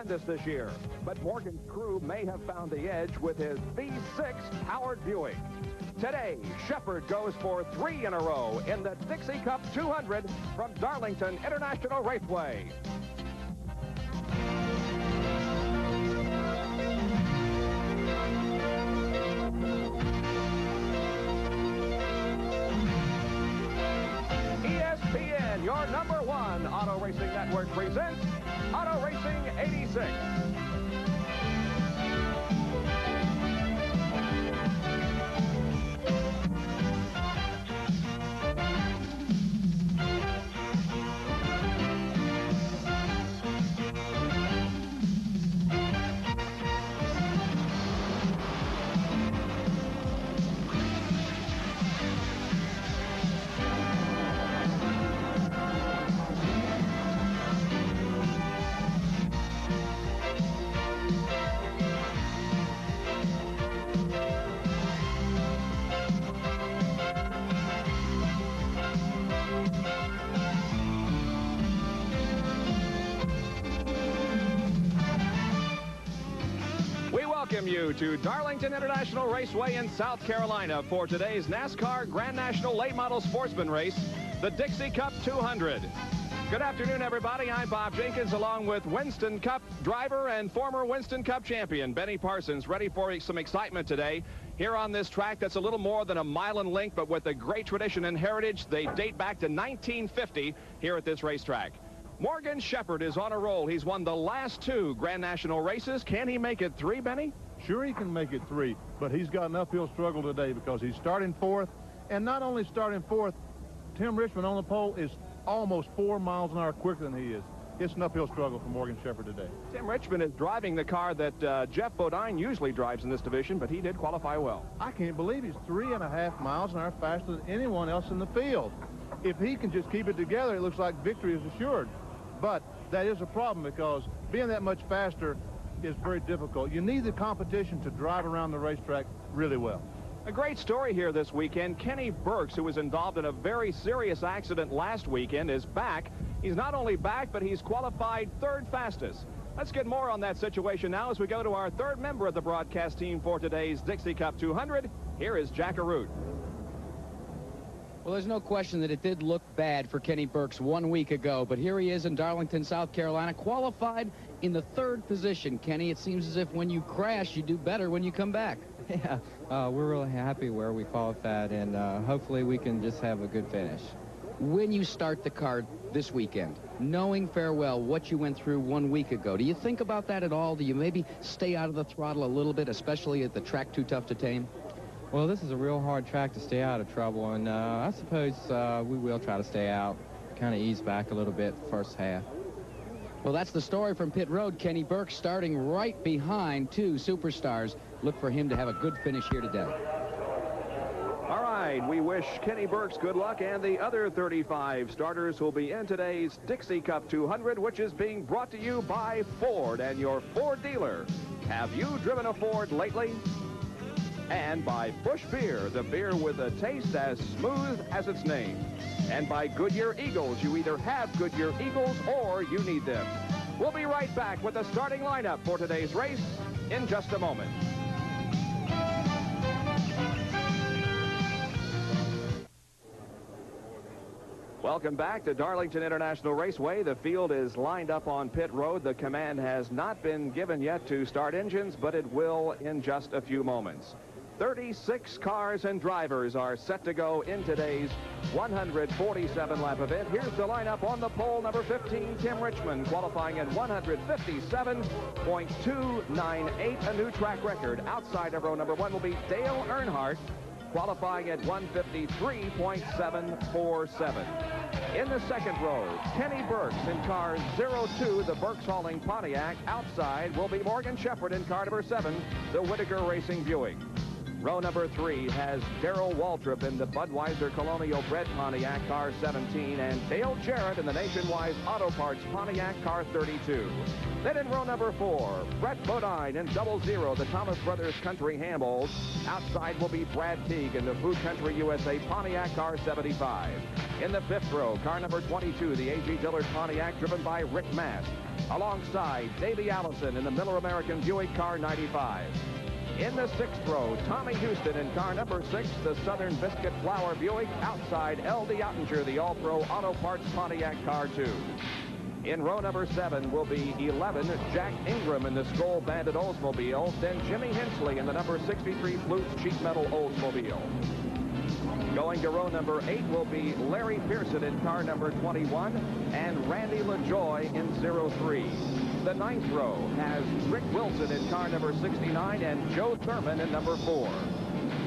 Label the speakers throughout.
Speaker 1: tremendous this year, but Morgan's crew may have found the edge with his V6 powered Buick. Today, Shepherd goes for 3 in a row in the Dixie Cup 200 from Darlington International Raceway. ESPN, your #1 auto racing network, presents Auto Racing 86. Welcome you to Darlington International Raceway in South Carolina for today's NASCAR Grand National Late Model Sportsman Race, the Dixie Cup 200. Good afternoon, everybody. I'm Bob Jenkins, along with Winston Cup driver and former Winston Cup champion Benny Parsons, ready for some excitement today here on this track that's a little more than a mile in length, but with a great tradition and heritage. They date back to 1950 here at this racetrack. Morgan Shepherd is on a roll. He's won the last 2 Grand National races. Can he make it 3, Benny?
Speaker 2: Sure, he can make it 3, but he's got an uphill struggle today because he's starting 4th. And not only starting 4th, Tim Richmond on the pole is almost 4 miles an hour quicker than he is. It's an uphill struggle for Morgan Shepherd today.
Speaker 1: Tim Richmond is driving the car that Jeff Bodine usually drives in this division, but he did qualify well.
Speaker 2: I can't believe he's 3.5 miles an hour faster than anyone else in the field. If he can just keep it together, it looks like victory is assured. But that is a problem because being that much faster is very difficult. You need the competition to drive around the racetrack really well.
Speaker 1: A great story here this weekend. Kenny Burks, who was involved in a very serious accident last weekend, is back. He's not only back, but he's qualified 3rd fastest. Let's get more on that situation now as we go to our 3rd member of the broadcast team for today's Dixie Cup 200. Here is Jack Arute.
Speaker 3: Well, there's no question that it did look bad for Kenny Burks 1 week ago, but here he is in Darlington, South Carolina, qualified in the 3rd position. Kenny, it seems as if when you crash, you do better when you come back.
Speaker 4: Yeah, we're really happy where we qualified, and hopefully we can just have a good finish.
Speaker 3: When you start the car this weekend, knowing fair well what you went through 1 week ago, do you think about that at all? Do you maybe stay out of the throttle a little bit, especially at the track too tough to tame?
Speaker 4: Well, this is a real hard track to stay out of trouble, and I suppose we will try to stay out, kind of ease back a little bit first half.
Speaker 3: Well, that's the story from pit road. Kenny Burks starting right behind 2 superstars. Look for him to have a good finish here today.
Speaker 1: All right, we wish Kenny Burks good luck, and the other 35 starters will be in today's Dixie Cup 200, which is being brought to you by Ford and your Ford dealer. Have you driven a Ford lately? And by Busch Beer, the beer with a taste as smooth as its name. And by Goodyear Eagles. You either have Goodyear Eagles or you need them. We'll be right back with the starting lineup for today's race in just a moment. Welcome back to Darlington International Raceway. The field is lined up on pit road. The command has not been given yet to start engines, but it will in just a few moments. 36 cars and drivers are set to go in today's 147-lap event. Here's the lineup on the pole. Number 15, Tim Richmond, qualifying at 157.298, a new track record. Outside of row number 1 will be Dale Earnhardt, qualifying at 153.747. In the second row, Kenny Burks in car 02, the Burks hauling Pontiac. Outside will be Morgan Shepherd in car number 7, the Whitaker Racing Buick. Row number 3 has Darrell Waltrip in the Budweiser Colonial Bred Pontiac Car 17 and Dale Jarrett in the Nationwide Auto Parts Pontiac Car 32. Then in row number 4, Brett Bodine in 00, the Thomas Brothers Country Handballs. Outside will be Brad Teague in the Food Country USA Pontiac Car 75. In the 5th row, car number 22, the A.G. Dillard Pontiac, driven by Rick Mast. Alongside Davey Allison in the Miller American Buick Car 95. In the 6th row, Tommy Houston in car number 6, the Southern Biscuit Flour Buick. Outside, L.D. Ottinger, the All-Pro Auto Parts Pontiac Car 2. In row number 7 will be 11, Jack Ingram in the Skoll Bandit Oldsmobile. Then Jimmy Hensley in the number 63 Flutes Sheet Metal Oldsmobile. Going to row number 8 will be Larry Pearson in car number 21 and Randy LaJoy in 03. The 9th row has Rick Wilson in car number 69 and Joe Thurman in number 4.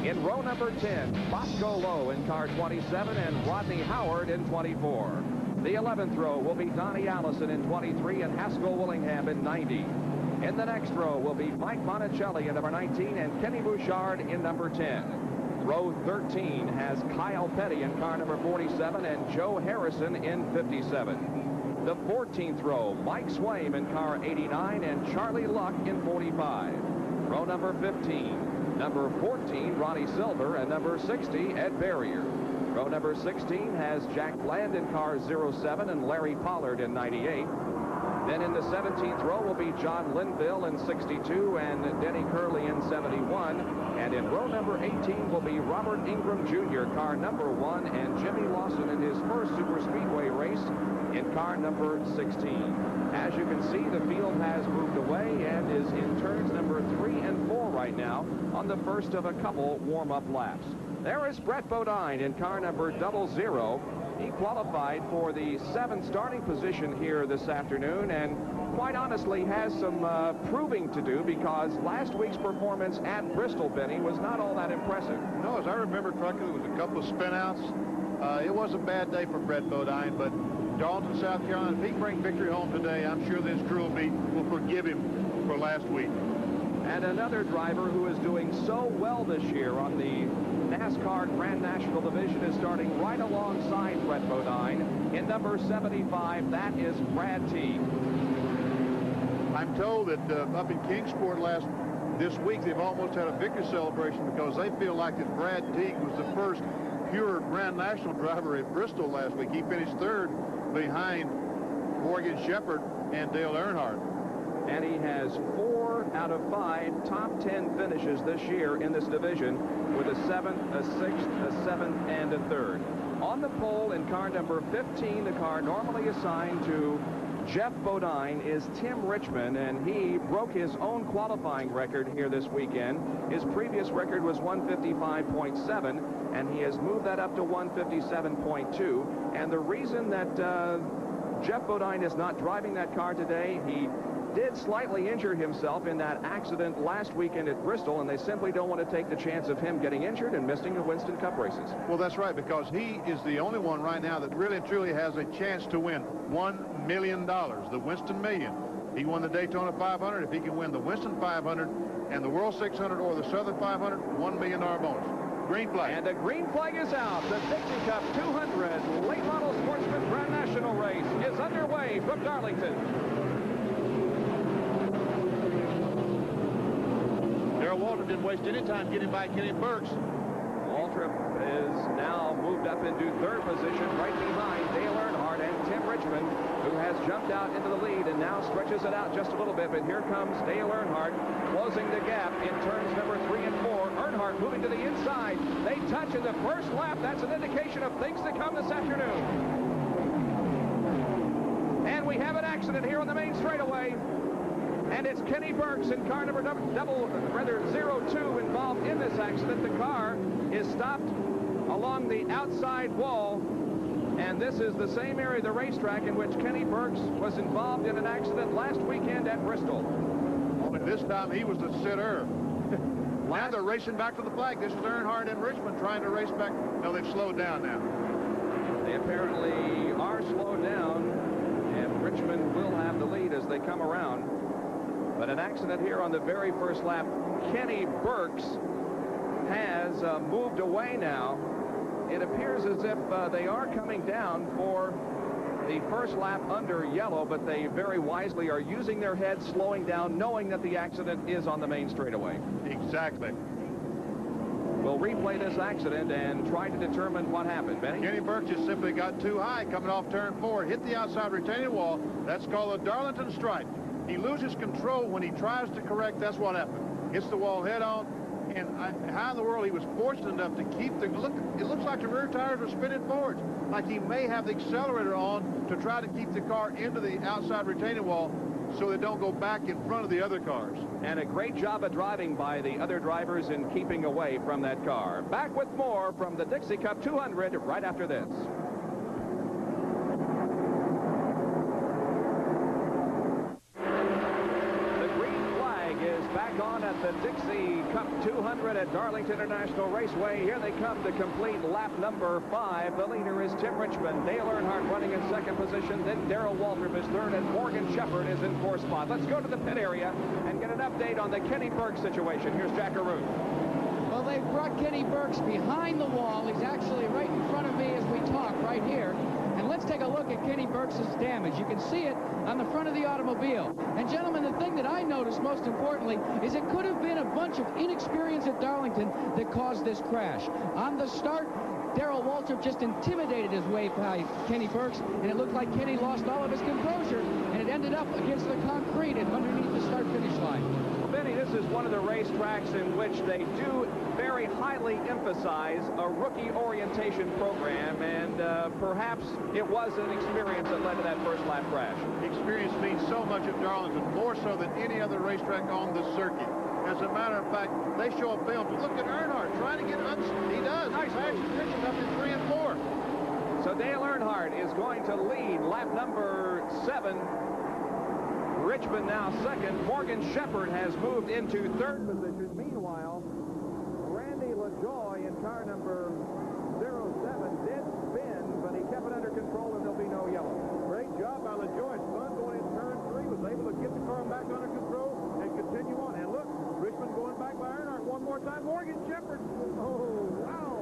Speaker 1: In row number 10, Bosco Lowe in car 27 and Rodney Howard in 24. The 11th row will be Donnie Allison in 23 and Haskell Willingham in 90. In the next row will be Mike Monticelli in number 19 and Kenny Bouchard in number 10. Row 13 has Kyle Petty in car number 47 and Joe Harrison in 57. The 14th row, Mike Swaim in car 89 and Charlie Luck in 45. Row number 15, number 14, Ronnie Silver, and number 60, Ed Barrier. Row number 16 has Jack Bland in car 07 and Larry Pollard in 98. Then in the 17th row will be John Linville in 62 and Denny Curley in 71. And in row number 18 will be Robert Ingram Jr., car number 1, and Jimmy Lawson in his first super speedway race in car number 16. As you can see, the field has moved away and is in turns number 3 and 4 right now on the first of a couple warm-up laps. There is Brett Bodine in car number 00. He qualified for the 7th starting position here this afternoon and quite honestly has some proving to do because last week's performance at Bristol, Benny, was not all that impressive.
Speaker 2: No, as I remember correctly, there was a couple of spinouts. It was a bad day for Brett Bodine, but Darlington, South Carolina, if he can bring victory home today, I'm sure this crew will forgive him for last week.
Speaker 1: And another driver who is doing so well this year on the NASCAR Grand National Division is starting right alongside Brett Bodine. In number 75, that is Brad Teague.
Speaker 2: I'm told that up in Kingsport this week, they've almost had a victory celebration because they feel like that Brad Teague was the first pure Grand National driver at Bristol last week. He finished 3rd behind Morgan Shepherd and Dale Earnhardt.
Speaker 1: And he has 4 out of 5 top 10 finishes this year in this division with a 7th, a 6th, a 7th, and a 3rd. On the pole in car number 15, the car normally assigned to Jeff Bodine, is Tim Richmond, and he broke his own qualifying record here this weekend. His previous record was 155.7, and he has moved that up to 157.2. And the reason that Jeff Bodine is not driving that car today, he did slightly injure himself in that accident last weekend at Bristol, and they simply don't want to take the chance of him getting injured and missing the Winston Cup races.
Speaker 2: Well, that's right, because he is the only one right now that really and truly has a chance to win $1 million, the Winston Million. He won the Daytona 500. If he can win the Winston 500 and the World 600 or the Southern 500, $1 million bonus. Green flag.
Speaker 1: And the green flag is out. The Dixie Cup 200 Late Model Sportsman Grand National Race is underway from Darlington.
Speaker 2: Darrell Waltrip didn't waste any time getting by Kenny Burks.
Speaker 1: Waltrip is now moved up into 3rd position right behind Dale Earnhardt and Tim Richmond, who has jumped out into the lead and now stretches it out just a little bit. But here comes Dale Earnhardt closing the gap in turns number 3 and 4. Earnhardt moving to the inside. They touch in the first lap. That's an indication of things to come this afternoon. And we have an accident here on the main straightaway. And it's Kenny Burks in car number 02 involved in this accident. The car is stopped along the outside wall, and this is the same area of the racetrack in which Kenny Burks was involved in an accident last weekend at Bristol.
Speaker 2: Only this time he was the sitter. Now they're racing back to the flag. This is Earnhardt and Richmond trying to race back. No, they've slowed down now.
Speaker 1: They apparently are slowed down, and Richmond will have the lead as they come around. But an accident here on the very first lap. Kenny Burks has moved away now. It appears as if they are coming down for the first lap under yellow, but they very wisely are using their heads, slowing down, knowing that the accident is on the main straightaway.
Speaker 2: Exactly.
Speaker 1: We'll replay this accident and try to determine what happened. Benny?
Speaker 2: Kenny Burke just simply got too high coming off turn 4, hit the outside retaining wall. That's called a Darlington stripe. He loses control when he tries to correct. That's what happened. Hits the wall head on. And how in the world he was fortunate enough to keep the look? It looks like the rear tires were spinning forwards, like he may have the accelerator on to try to keep the car into the outside retaining wall so they don't go back in front of the other cars.
Speaker 1: And a great job of driving by the other drivers in keeping away from that car. Back with more from the Dixie Cup 200 right after this. Back on at the Dixie Cup 200 at Darlington International Raceway. Here they come to complete lap number 5. The leader is Tim Richmond. Dale Earnhardt running in second position. Then Darrell Waltrip is third, and Morgan Shepherd is in fourth spot. Let's go to the pit area and get an update on the Kenny Burke situation. Here's Jack Arute.
Speaker 3: Well, they've brought Kenny Burke behind the wall. He's actually right in front of me as we talk, right here. And let's take a look at Kenny Burke's damage. You can see it on the front of the automobile. And gentlemen, the thing that I noticed most importantly is it could have been a bunch of inexperience at Darlington that caused this crash. On the start, Darrell Waltrip just intimidated his way by Kenny Burke, and it looked like Kenny lost all of his composure, and it ended up against the concrete and underneath the start-finish line.
Speaker 1: Well, Benny, this is one of the racetracks in which they do very highly emphasize a rookie orientation program, and perhaps it was an experience that led to that first lap crash.
Speaker 2: Experience means so much at Darlington, more so than any other racetrack on the circuit. As a matter of fact, they show a film. Look at Earnhardt trying to get he does. Nice position up in 3 and 4.
Speaker 1: So Dale Earnhardt is going to lead lap number 7. Richmond now second. Morgan Shepherd has moved into third position. Meanwhile, Randy LaJoie in car number 07 did spin, but he kept it under control, and there'll be no yellow.
Speaker 2: Great job by LaJoie. Spun going in turn 3, was able to get the car back under control and continue on. And look, Richmond going back by Earnhardt one more time. Morgan Shepherd. Oh, wow.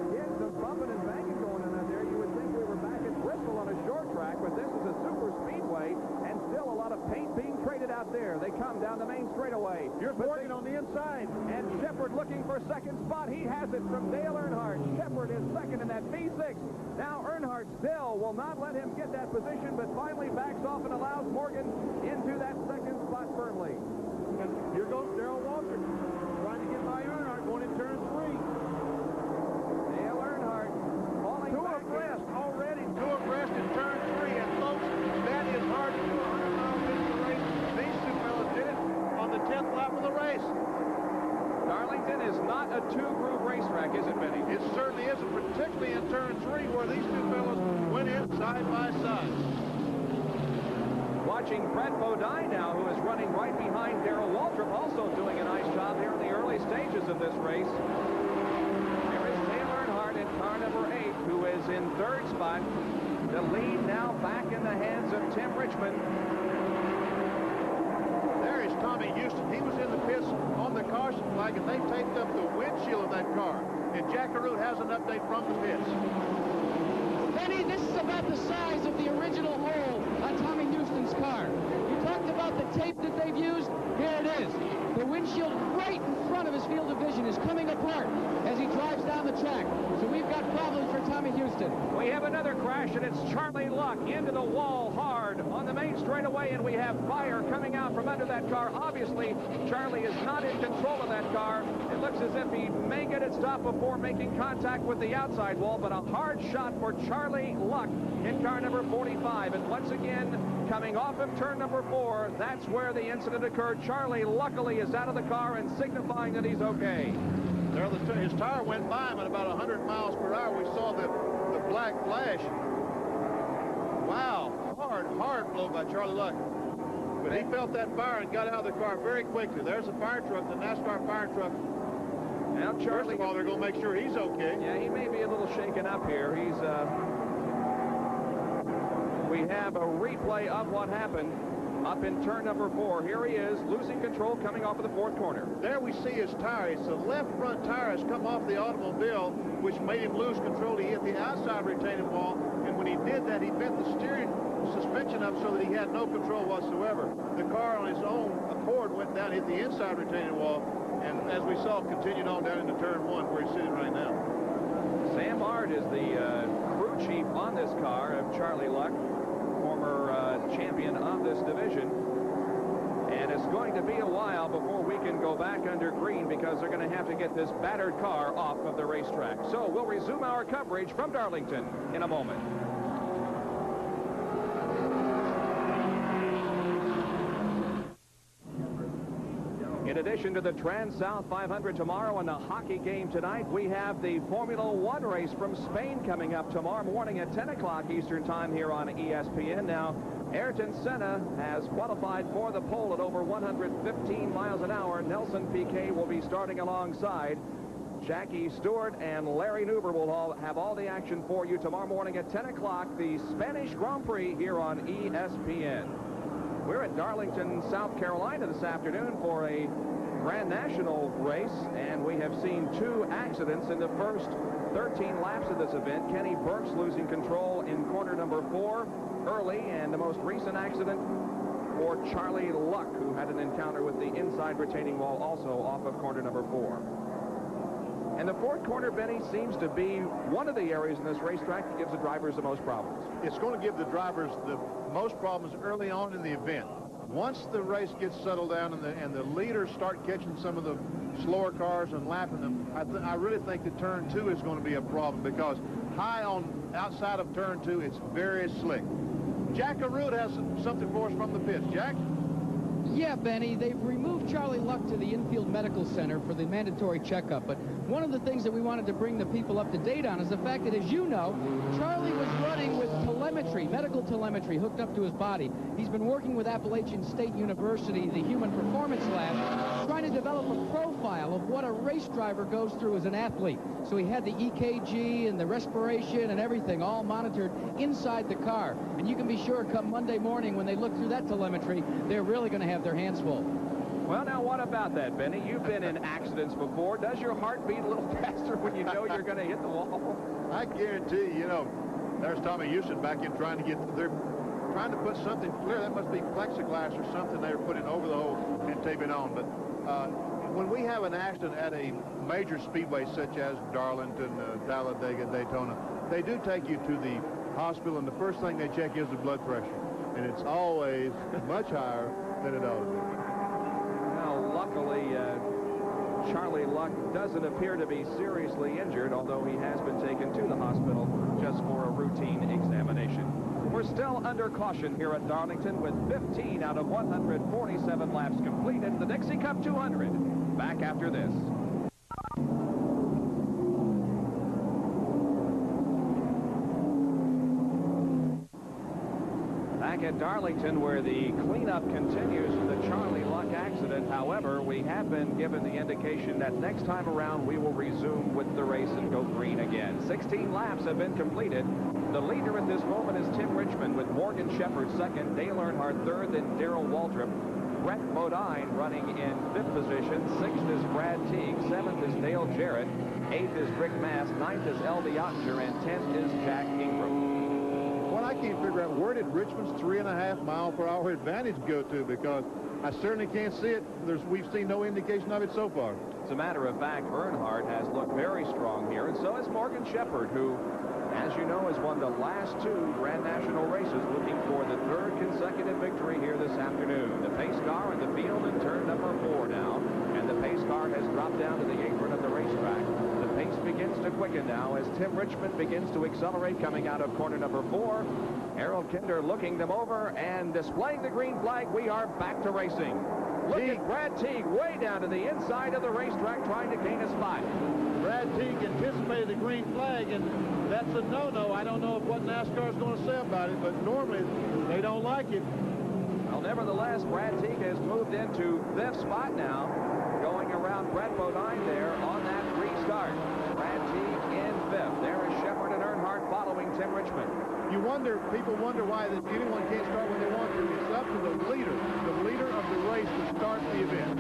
Speaker 1: Again, some bumping and banging going on out there. You would think we were back at Bristol on a short track, but this is a super speedway, and still a lot of paint being traded out there. They come down the main straightaway.
Speaker 2: Here's Morgan on the inside.
Speaker 1: And Shepherd looking for second spot. He has it from Dale Earnhardt. Shepherd is second in that V6. Now Earnhardt still will not let him get that position, but finally backs off and allows Morgan into that second spot firmly.
Speaker 2: And here goes Darrell Waltrip trying to get by Earnhardt going in turn 3.
Speaker 1: Dale Earnhardt falling back
Speaker 2: abreast already. 2 abreast in turn 3. And folks, that is hard to do 100 miles into the race. These two fellas did it on the 10th lap of the race.
Speaker 1: Darlington is not a two-groove racetrack, is it, Benny?
Speaker 2: It certainly isn't, particularly in turn 3 where these two fellas went in side by side.
Speaker 1: Watching Brett Bodine now, who is running right behind Darrell Waltrip, also doing a nice job here in the early stages of this race. There is Dale Earnhardt in car number 8, who is in third spot. The lead now back in the hands of Tim Richmond.
Speaker 2: There is Tommy Houston. He was in the pits on the caution flag, and they taped up the windshield of that car. And Jack Arute has an update from the pits.
Speaker 3: Benny, this is about the size of the original hole on Tommy Houston's car. You talked about the tape that they've used. Here it is. The windshield right in front of his field of vision is coming apart as he drives down the track. So we've got problems for Tommy Houston.
Speaker 1: We have another crash, and it's Charlie Luck into the wall hard on the main straightaway, and we have fire coming out from under that car. Obviously, Charlie is not in control of that car. It looks as if he may get it stopped before making contact with the outside wall, but a hard shot for Charlie Luck in car number 45. And once again, coming off of turn number 4, that's where the incident occurred. Charlie, luckily, is out of the car and signifying that he's okay.
Speaker 2: There, his tire went by him at about 100 miles per hour. We saw the black flash. Wow, hard blow by Charlie Luck. But he felt that fire and got out of the car very quickly. There's a fire truck, the NASCAR fire truck.
Speaker 1: Now, Charlie,
Speaker 2: first of all, they're going to make sure he's okay.
Speaker 1: Yeah, he may be a little shaken up here. We have a replay of what happened. up in turn number 4. Here he is, losing control coming off of the 4th corner.
Speaker 2: There we see his tire. It's the left front tire has come off the automobile, which made him lose control. He hit the outside retaining wall, and when he did that, he bent the steering suspension up so that he had no control whatsoever. The car on his own accord went down, hit the inside retaining wall, and as we saw, continued on down into turn 1 where he's sitting right now.
Speaker 1: Sam Ard is the crew chief on this car of Charlie Luck, former champion of this division. And it's going to be a while before we can go back under green because they're going to have to get this battered car off of the racetrack. So we'll resume our coverage from Darlington in a moment. In addition to the Trans-South 500 tomorrow and the hockey game tonight, we have the Formula One race from Spain coming up tomorrow morning at 10 o'clock Eastern Time here on ESPN. Now, Ayrton Senna has qualified for the pole at over 115 miles an hour. Nelson Piquet will be starting alongside. Jackie Stewart and Larry Nuber will have all the action for you tomorrow morning at 10 o'clock, the Spanish Grand Prix here on ESPN. We're at Darlington, South Carolina this afternoon for a Grand National race, and we have seen 2 accidents in the first 13 laps of this event. Kenny Burks losing control in corner number 4 early, and the most recent accident for Charlie Luck, who had an encounter with the inside retaining wall also off of corner number 4. And the 4th corner, Benny, seems to be one of the areas in this racetrack that gives the drivers the most problems.
Speaker 2: It's going to give the drivers the most problems early on in the event. Once the race gets settled down and the leaders start catching some of the slower cars and lapping them, I really think that turn 2 is going to be a problem because high on outside of turn 2, it's very slick. Jack Arud has something for us from the pits. Jack?
Speaker 3: Yeah, Benny, they've removed Charlie Luck to the infield medical center for the mandatory checkup. But one of the things that we wanted to bring the people up to date on is the fact that, as you know, Charlie was running with telemetry, medical telemetry, hooked up to his body. He's been working with Appalachian State University, the Human Performance Lab, trying to develop a profile of what a race driver goes through as an athlete. So he had the EKG and the respiration and everything all monitored inside the car. And you can be sure come Monday morning when they look through that telemetry, they're really going to have their hands full.
Speaker 1: Well, now, what about that, Benny? You've been in accidents before. Does your heart beat a little faster when you know you're going to hit the wall?
Speaker 2: I guarantee you know, there's Tommy Houston back in trying to put something clear. That must be plexiglass or something they were putting over the hole and taping on. But when we have an accident at a major speedway such as Darlington, Talladega, Daytona, they do take you to the hospital, and the first thing they check is the blood pressure. And it's always much higher than it ought to be.
Speaker 1: Well, luckily, Charlie Luck doesn't appear to be seriously injured, although he has been taken to the hospital just for a routine examination. We're still under caution here at Darlington with 15 out of 147 laps completed. The Dixie Cup 200. Back after this. Back at Darlington, where the cleanup continues for the Charlie Luck accident. However, we have been given the indication that next time around we will resume with the race and go green again. 16 laps have been completed. The leader at this moment is Tim Richmond with Morgan Shepherd second, Dale Earnhardt third, then Darrell Waltrip. Brett Bodine running in 5th position. 6th is Brad Teague. 7th is Dale Jarrett. 8th is Rick Mass. 9th is L.B. Ottinger. And 10th is Jack Ingram.
Speaker 2: Well, I can't figure out where did Richmond's 3.5 mile per hour advantage go to, because I certainly can't see it. We've seen no indication of it so far.
Speaker 1: As a matter of fact, Earnhardt has looked very strong here, and so has Morgan Shepherd, who, as you know, has won the last 2 Grand National races, looking for the 3rd consecutive victory here this afternoon. The pace car in the field in turn number 4 now, and the pace car has dropped down to the apron of the racetrack. The pace begins to quicken now as Tim Richmond begins to accelerate coming out of corner number 4. Harold Kinder looking them over and displaying the green flag. We are back to racing. Look at Brad Teague way down to the inside of the racetrack trying to gain a spot.
Speaker 2: Brad Teague anticipated the green flag, and that's a no-no. I don't know what NASCAR is going to say about it, but normally they don't like it.
Speaker 1: Well, nevertheless, Brad Teague has moved into 5th spot now, going around Brett Bodine there on that restart. Brad Teague in 5th. There is Shepherd and Earnhardt following Tim Richmond.
Speaker 2: People wonder why that anyone can't start when they want to. It's up to the leader of the race to start the event.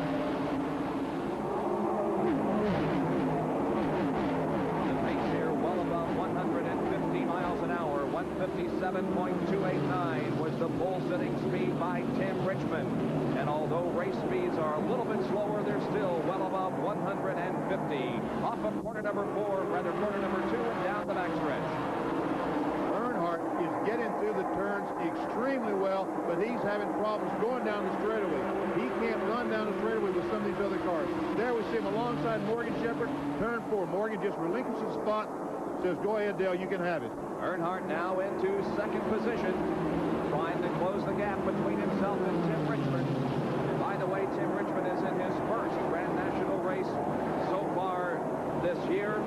Speaker 1: The pace here well above 150 miles an hour. 157.289 was the pole sitting speed by Tim Richmond. And although race speeds are a little bit slower, they're still well above 150. Off of corner number 2 and down the backstretch.
Speaker 2: Earnhardt is getting through the turns extremely well, but he's having problems going down the straightaway. He can't run down the straightaway with some of these other cars. There we see him alongside Morgan Shepherd, turn 4. Morgan just relinquishes the spot, says, go ahead, Dale, you can have it.
Speaker 1: Earnhardt now into second position, trying to close the gap between himself and Tim Richmond. And by the way, Tim Richmond is in his first Grand National race so far this year.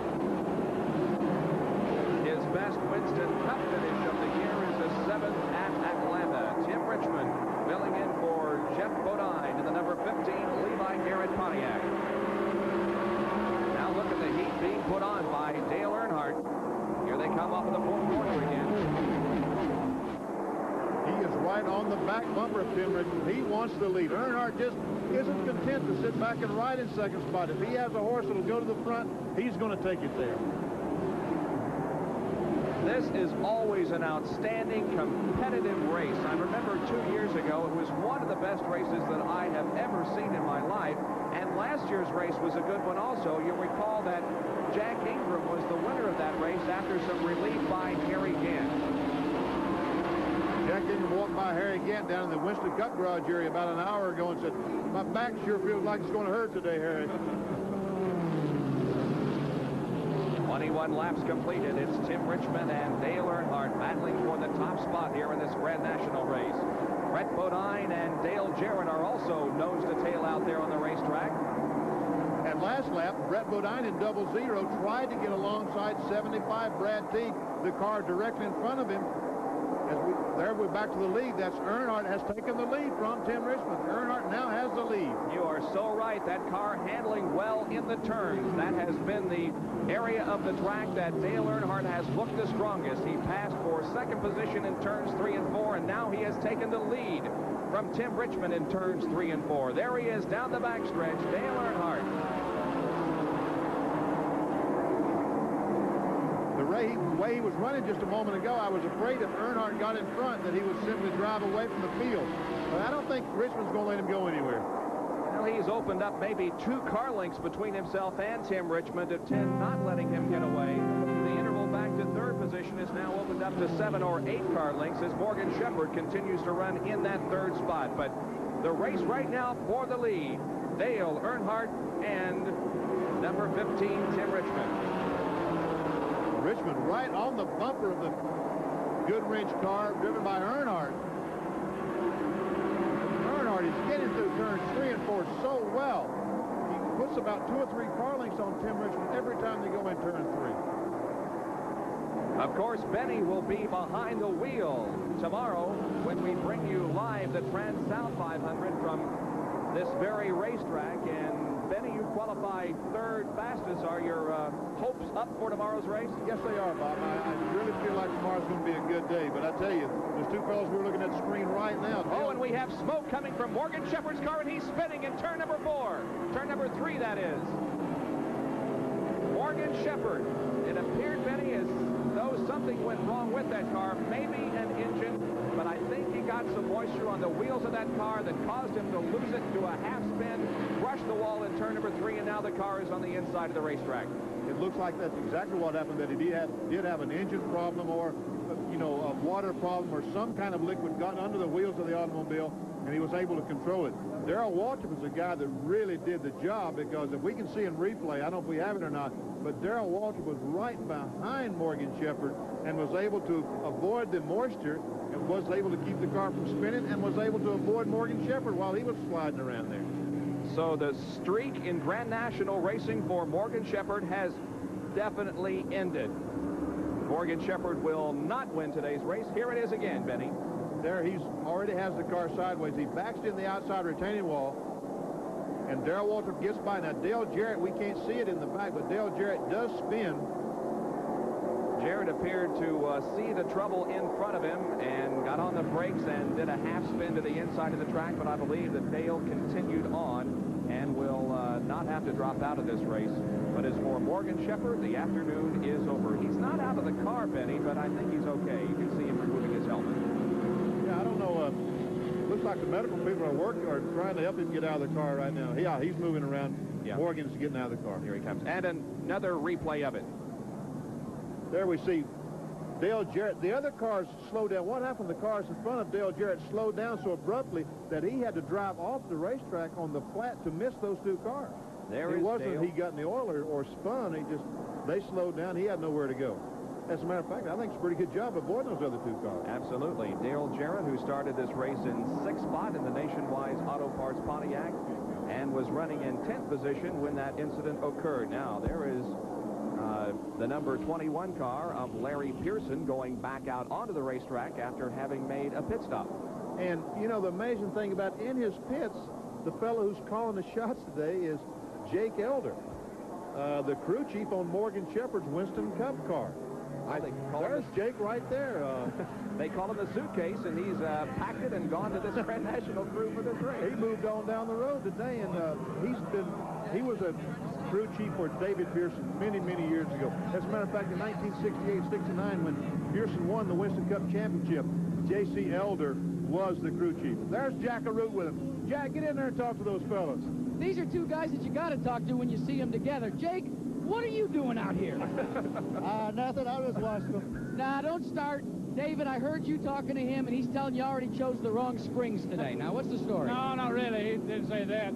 Speaker 1: His best Winston Cup finish of the year is a 7th at Atlanta. Tim Richmond filling in for Jeff Bodine in the number 15 Levi Garrett Pontiac. Now look at the heat being put on by Dale Earnhardt. Here they come off of the 4th corner again.
Speaker 2: He is right on the back bumper of Tim Richmond. He wants the lead. Earnhardt just isn't content to sit back and ride in second spot. If he has a horse that'll go to the front, he's going to take it there.
Speaker 1: This is always an outstanding competitive race. I remember 2 years ago, it was one of the best races that I have ever seen in my life. And last year's race was a good one also. You'll recall that Jack Ingram was the winner of that race after some relief by Harry Gant.
Speaker 2: Jack Ingram walked by Harry Gant down in the Winston Cup garage area about an hour ago and said, my back sure feels like it's going to hurt today, Harry.
Speaker 1: 21 laps completed. It's Tim Richmond and Dale Earnhardt battling for the top spot here in this Grand National race. Brett Bodine and Dale Jarrett are also nose to tail out there on the racetrack.
Speaker 2: At last lap, Brett Bodine in 00 tried to get alongside 75 Brad Teague, the car directly in front of him. There we're back to the lead. That's Earnhardt has taken the lead from Tim Richmond. Earnhardt now has the lead.
Speaker 1: You are so right. That car handling well in the turns. That has been the area of the track that Dale Earnhardt has looked the strongest. He passed for second position in turns 3 and 4, and now he has taken the lead from Tim Richmond in turns 3 and 4. There he is down the backstretch, Dale Earnhardt.
Speaker 2: The way he was running just a moment ago, I was afraid if Earnhardt got in front that he would simply drive away from the field. But I don't think Richmond's going to let him go anywhere.
Speaker 1: Well, he's opened up maybe 2 car lengths between himself and Tim Richmond to 10, not letting him get away. The interval back to third position is now opened up to 7 or 8 car lengths as Morgan Shepherd continues to run in that third spot. But the race right now for the lead, Dale Earnhardt and number 15, Tim Richmond.
Speaker 2: Richmond right on the bumper of the Goodwrench car driven by Earnhardt. Earnhardt is getting through turns 3 and 4 so well. He puts about 2 or 3 car lengths on Tim Richmond every time they go in turn 3.
Speaker 1: Of course, Benny will be behind the wheel tomorrow when we bring you live the Trans-South 500 from this very racetrack. And Benny, you qualify third fastest. Are your hopes up for tomorrow's race?
Speaker 2: Yes, they are, Bob. I really feel like tomorrow's going to be a good day. But I tell you, there's 2 fellows we're looking at the screen right now.
Speaker 1: Oh, and we have smoke coming from Morgan Shepherd's car, and he's spinning in turn number 4. Turn number 3, that is. Morgan Shepherd. It appeared, Benny, as though something went wrong with that car, maybe an engine, but I think he got some moisture on the wheels of that car that caused him to lose it to a half spin, brush the wall in turn number 3, and now the car is on the inside of the racetrack.
Speaker 2: It looks like that's exactly what happened, that he did have an engine problem or, you know, a water problem or some kind of liquid got under the wheels of the automobile, and he was able to control it. Darrell Waltrip was a guy that really did the job, because if we can see in replay, I don't know if we have it or not, but Darrell Waltrip was right behind Morgan Shepherd and was able to avoid the moisture and was able to keep the car from spinning and was able to avoid Morgan Shepherd while he was sliding around there.
Speaker 1: So the streak in Grand National racing for Morgan Shepherd has definitely ended. Morgan Shepherd will not win today's race. Here it is again, Benny.
Speaker 2: There he's already has the car sideways. He backs in the outside retaining wall, and Darrell Waltrip gets by. Now Dale Jarrett, we can't see it in the back, but Dale Jarrett does spin
Speaker 1: Jarrett appeared to see the trouble in front of him and got on the brakes and did a half spin to the inside of the track, but I believe that Dale continued on and will not have to drop out of this race. But as for Morgan Shepherd, the afternoon is over. He's not out of the car, Benny, but I think he's okay. You can see him removing his helmet.
Speaker 2: Yeah, I don't know. Looks like the medical people are trying to help him get out of the car right now. Yeah, he's moving around. Yeah. Morgan's getting out of the car.
Speaker 1: Here he comes. And another replay of it.
Speaker 2: There we see Dale Jarrett. The other cars slowed down. What happened? The cars in front of Dale Jarrett slowed down so abruptly that he had to drive off the racetrack on the flat to miss those two cars. It wasn't Dale. He got in the oil or spun. They slowed down. He had nowhere to go. As a matter of fact, I think it's a pretty good job avoiding those other two cars.
Speaker 1: Absolutely. Dale Jarrett, who started this race in 6th spot in the Nationwide Auto Parts Pontiac and was running in 10th position when that incident occurred. Now, there is the number 21 car of Larry Pearson going back out onto the racetrack after having made a pit stop.
Speaker 2: And, you know, the amazing thing about in his pits, the fellow who's calling the shots today is Jake Elder, the crew chief on Morgan Shepherd's Winston Cup car. There's Jake right there.
Speaker 1: They call him the suitcase, and he's packed it and gone to this Grand National crew for this race.
Speaker 2: He moved on down the road today, and he was a crew chief for David Pearson many, many years ago. As a matter of fact, in 1968-69, when Pearson won the Winston Cup Championship, J.C. Elder was the crew chief. There's Jack Arute with him. Jack, get in there and talk to those fellows.
Speaker 3: These are two guys that you got to talk to when you see them together. Jake, what are you doing out here?
Speaker 5: Nothing. I was watching them.
Speaker 3: Nah, don't start. David, I heard you talking to him, and he's telling you already chose the wrong springs today. Now, what's the story?
Speaker 5: No, not really. He didn't say that.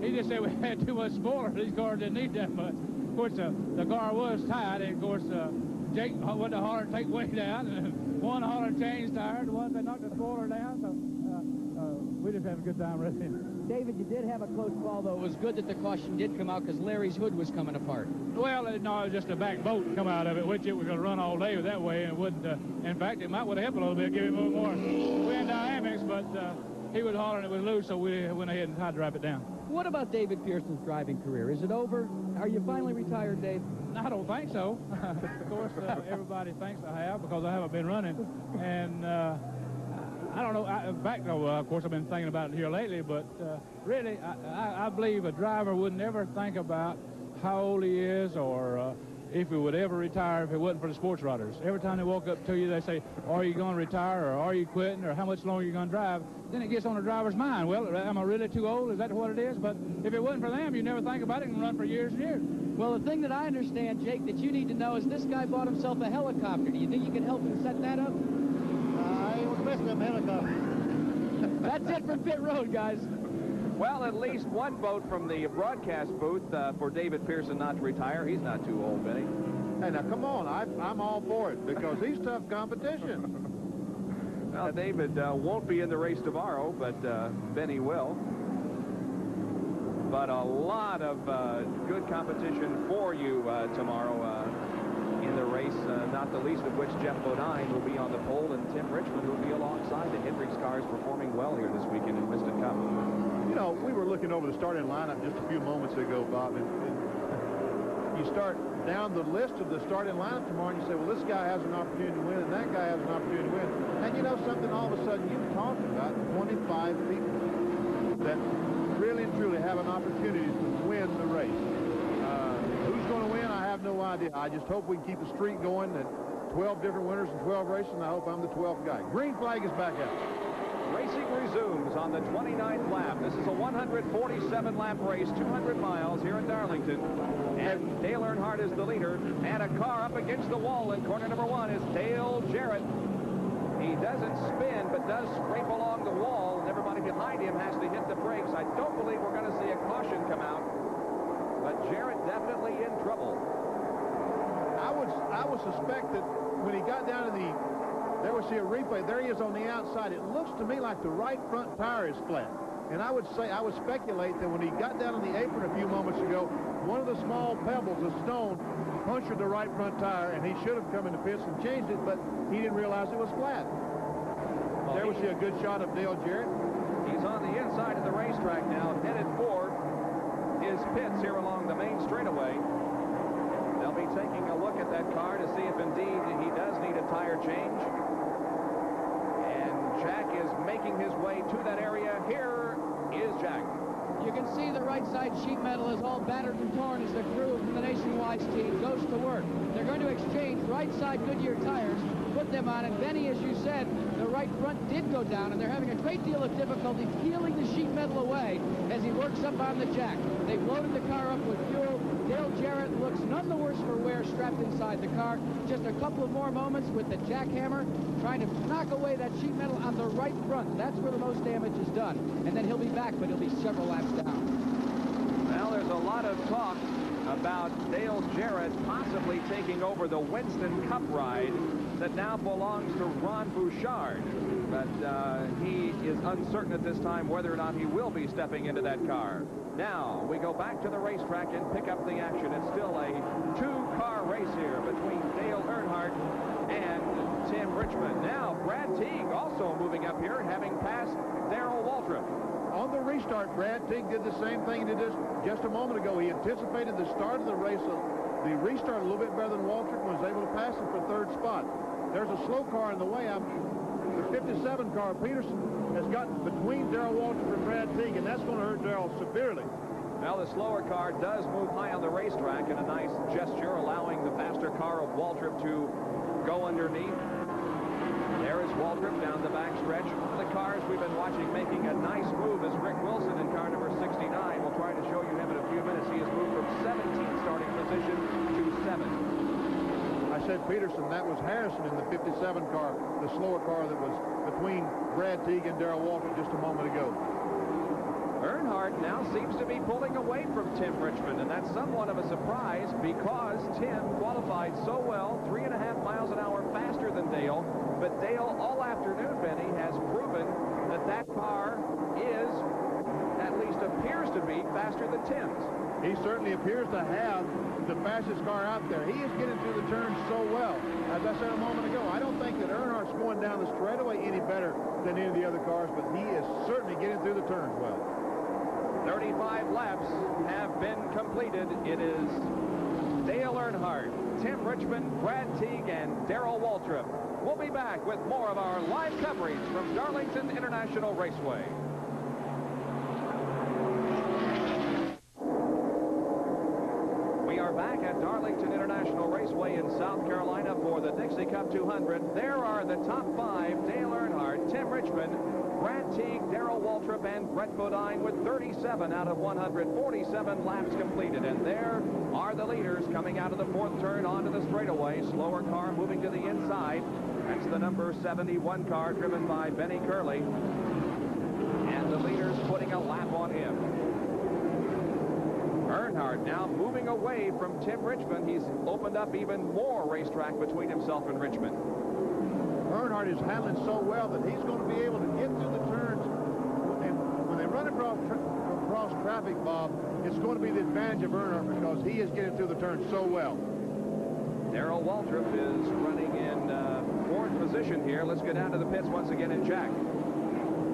Speaker 5: He just said we had too much spoiler. These cars didn't need that much. Of course, the car was tight, and of course, Jake went to holler and take weight down, and one holler changed tires. One they knocked the spoiler down. So we just have a good time racing.
Speaker 3: David, you did have a close call, though. It was good that the caution did come out because Larry's hood was coming apart.
Speaker 5: Well, no, it was just a back bolt come out of it, which it was going to run all day that way, and it wouldn't. In fact, it might would have helped a little bit, give him a little more wind dynamics, but he was hollering it was loose, so we went ahead and tried to wrap it down.
Speaker 3: What about David Pearson's driving career? Is it over? Are you finally retired, Dave?
Speaker 5: I don't think so. Of course, everybody thinks I have because I haven't been running, and I don't know. In fact, of course, I've been thinking about it here lately, but really, I believe a driver would never think about how old he is or if he would ever retire if it wasn't for the sports writers. Every time they walk up to you, they say, are you going to retire, or are you quitting, or how much longer are you going to drive? Then it gets on the driver's mind. Well, am I really too old? Is that what it is? But if it wasn't for them, you never think about it and run for years and years.
Speaker 3: Well, the thing that I understand, Jake, that you need to know is this guy bought himself a helicopter. Do you think you can help him set that up?
Speaker 5: I was missing a helicopter.
Speaker 3: That's it from pit road, guys.
Speaker 1: Well, at least one vote from the broadcast booth for David Pearson not to retire. He's not too old, Benny.
Speaker 2: Hey, now, come on. I'm all for it because he's tough competition.
Speaker 1: Well, David won't be in the race tomorrow, but Benny will. But a lot of good competition for you tomorrow in the race, not the least of which Jeff Bodine will be on the pole and Tim Richmond will be alongside the Hendricks cars performing well here this weekend in Winston Cup.
Speaker 2: You know, we were looking over the starting lineup just a few moments ago, Bob, and you start down the list of the starting lineup tomorrow and you say, well, this guy has an opportunity to win and that guy has an opportunity to win. And you know something, all of a sudden you're talking about 25 people that really and truly have an opportunity to win the race. Who's going to win? I have no idea. I just hope we can keep the streak going at 12 different winners and 12 races, and I hope I'm the 12th guy. Green flag is back out.
Speaker 1: Racing resumes on the 29th lap. This is a 147-lap race, 200 miles here in Darlington. And Dale Earnhardt is the leader. And a car up against the wall in corner number 1 is Dale Jarrett. He doesn't spin, but does scrape along the wall, and everybody behind him has to hit the brakes. I don't believe we're going to see a caution come out, but Jarrett definitely in trouble.
Speaker 2: I would suspect that when he got down to there we see a replay. There he is on the outside. It looks to me like the right front tire is flat. And I would speculate that when he got down on the apron a few moments ago, one of the small pebbles, a stone, punctured the right front tire, and he should have come in the pits and changed it, but he didn't realize it was flat. Well, there we see a good shot of Dale Jarrett.
Speaker 1: He's on the inside of the racetrack now, headed for his pits here along the main straightaway. They'll be taking a look at that car to see if indeed he does need a tire change. And Jack is making his way to that area. Here is Jack.
Speaker 3: You can see the right side sheet metal is all battered and torn as the crew from the Nationwide team goes to work. They're going to exchange right side Goodyear tires, put them on, and Benny, as you said, the right front did go down, and they're having a great deal of difficulty peeling the sheet metal away as he works up on the jack. They've loaded the car up with fuel. Dale Jarrett looks none the worse for wear strapped inside the car. Just a couple of more moments with the jackhammer trying to knock away that sheet metal on the right front. That's where the most damage is done. And then he'll be back, but he'll be several laps down.
Speaker 1: Well, there's a lot of talk about Dale Jarrett possibly taking over the Winston Cup ride that now belongs to Ron Bouchard. But he is uncertain at this time whether or not he will be stepping into that car. Now, we go back to the racetrack and pick up the action. It's still a two-car race here between Dale Earnhardt and Tim Richmond. Now, Brad Teague also moving up here, having passed Darrell Waltrip.
Speaker 2: On the restart, Brad Teague did the same thing he did just a moment ago. He anticipated the start of the race, the restart a little bit better than Waltrip, and was able to pass him for third spot. There's a slow car in the way. The 57 car, Peterson, has gotten between Darrell Waltrip and Brad Teague, and that's going to hurt Darrell severely.
Speaker 1: Well, the slower car does move high on the racetrack in a nice gesture, allowing the faster car of Waltrip to go underneath. There is Waltrip down the back stretch. The cars we've been watching making a nice move is Rick Wilson in car number 69. We'll try to show you him in a few minutes. He has moved from 17th starting position to 7th.
Speaker 2: I said Peterson. That was Harrison in the 57 car, the slower car that was between Brad Teague and Darrell Waltrip just a moment ago.
Speaker 1: Earnhardt now seems to be pulling away from Tim Richmond, and that's somewhat of a surprise because Tim qualified so well, 3.5 miles an hour faster than Dale. But Dale, all afternoon, Benny, has proven that that car is, at least appears to be, faster than Tim's.
Speaker 2: He certainly appears to have the fastest car out there. He is getting through the turns so well. As I said a moment ago, I don't think that Earnhardt's going down the straightaway any better than any of the other cars, but he is certainly getting through the turns well.
Speaker 1: 35 laps have been completed. It is Dale Earnhardt, Tim Richmond, Brad Teague, and Darrell Waltrip. We'll be back with more of our live coverage from Darlington International Raceway. We are back at Darlington International Raceway in South Carolina for the Dixie Cup 200. There are the top 5: Dale Earnhardt, Tim Richmond, Brad Teague, Darrell Waltrip, and Brett Bodine with 37 out of 147 laps completed. And there are the leaders coming out of the 4th turn onto the straightaway. Slower car moving to the inside. That's the number 71 car driven by Benny Curley. And the leaders putting a lap on him. Earnhardt now moving away from Tim Richmond. He's opened up even more racetrack between himself and Richmond.
Speaker 2: Earnhardt is handling so well that he's going to be able to get through the turns. And when they run across traffic, Bob, it's going to be the advantage of Earnhardt because he is getting through the turns so well.
Speaker 1: Darrell Waltrip is running in 4th position here. Let's go down to the pits once again and Jack.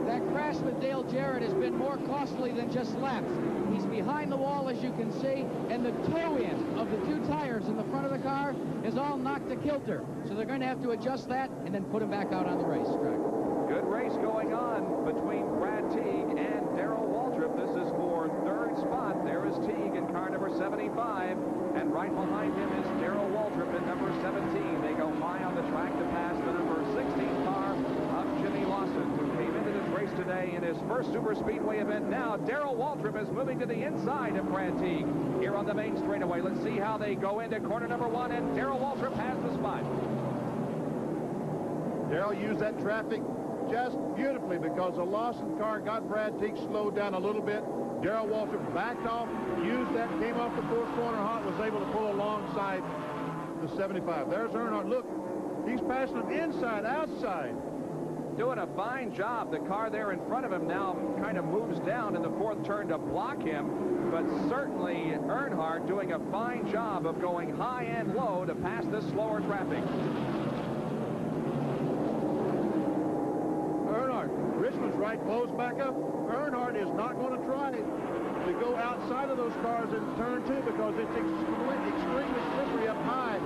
Speaker 3: That crash with Dale Jarrett has been more costly than just laps. He's behind the wall, as you can see, and the toe-in of the 2 tires in the front of the car is all knocked to kilter. So they're going to have to adjust that and then put him back out on the racetrack.
Speaker 1: Good race going on between Brad Teague and Darrell Waltrip. This is for 3rd spot. There is Teague in car number 75, and right behind him is Darrell Waltrip in number 17. They go high on the track to pass the number 16 car of Jimmy Lawson, who came into this race today in his first super speedway event. Now Darrell Waltrip is moving to the inside of Brad Teague here on the main straightaway. Let's see how they go into corner number 1, and Darrell Waltrip has the spot.
Speaker 2: Darrell used that traffic just beautifully because the Lawson car got Brad Teague slowed down a little bit. Darrell Waltrip backed off, used that, came off the 4th corner hot, was able to pull alongside the 75. There's Earnhardt. Look, he's passing him inside, outside.
Speaker 1: Doing a fine job. The car there in front of him now kind of moves down in the 4th turn to block him, but certainly Earnhardt doing a fine job of going high and low to pass this slower traffic.
Speaker 2: Richmond's right right, close back up. Earnhardt is not going to try to go outside of those cars in turn 2 because it's extremely slippery up high.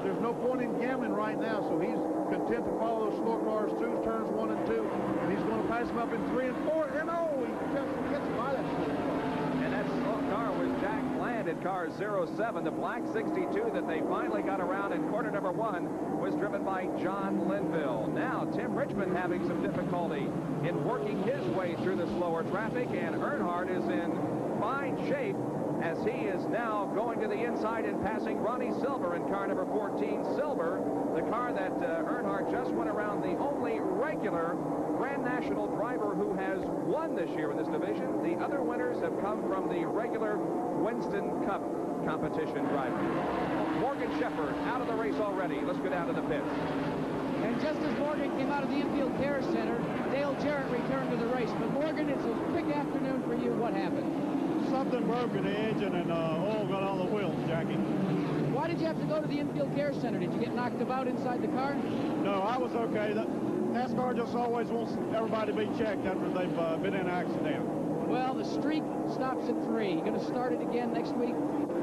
Speaker 2: There's no point in gambling right now, so he's content to follow those slow cars through turns 1 and 2, and he's going to pass them up in 3 and 4, and he just gets by that slow car.
Speaker 1: And that slow car was Jack Bland in car 07. The black 62 that they finally got around in corner number 1 was driven by John Linville. Now, Tim Richmond having some difficulty in working his way through the slower traffic, and Earnhardt is in fine shape as he is now going to the inside and passing Ronnie Silver in car number 14. Silver, the car that Earnhardt just went around, the only regular Grand National driver who has won this year in this division. The other winners have come from the regular Winston Cup competition driver. Morgan Shepherd out of the race already. Let's go down to the pits.
Speaker 3: And just as Morgan came out of the infield care center, Dale Jarrett returned to the race. But Morgan, it's a big afternoon for you. What happened?
Speaker 6: Something broke in the engine and oil got on the wheels, Jackie.
Speaker 3: Why did you have to go to the infield care center? Did you get knocked about inside the car?
Speaker 6: No, I was okay. NASCAR just always wants everybody to be checked after they've been in an accident.
Speaker 3: Well, the streak stops at 3. You going to start it again next week?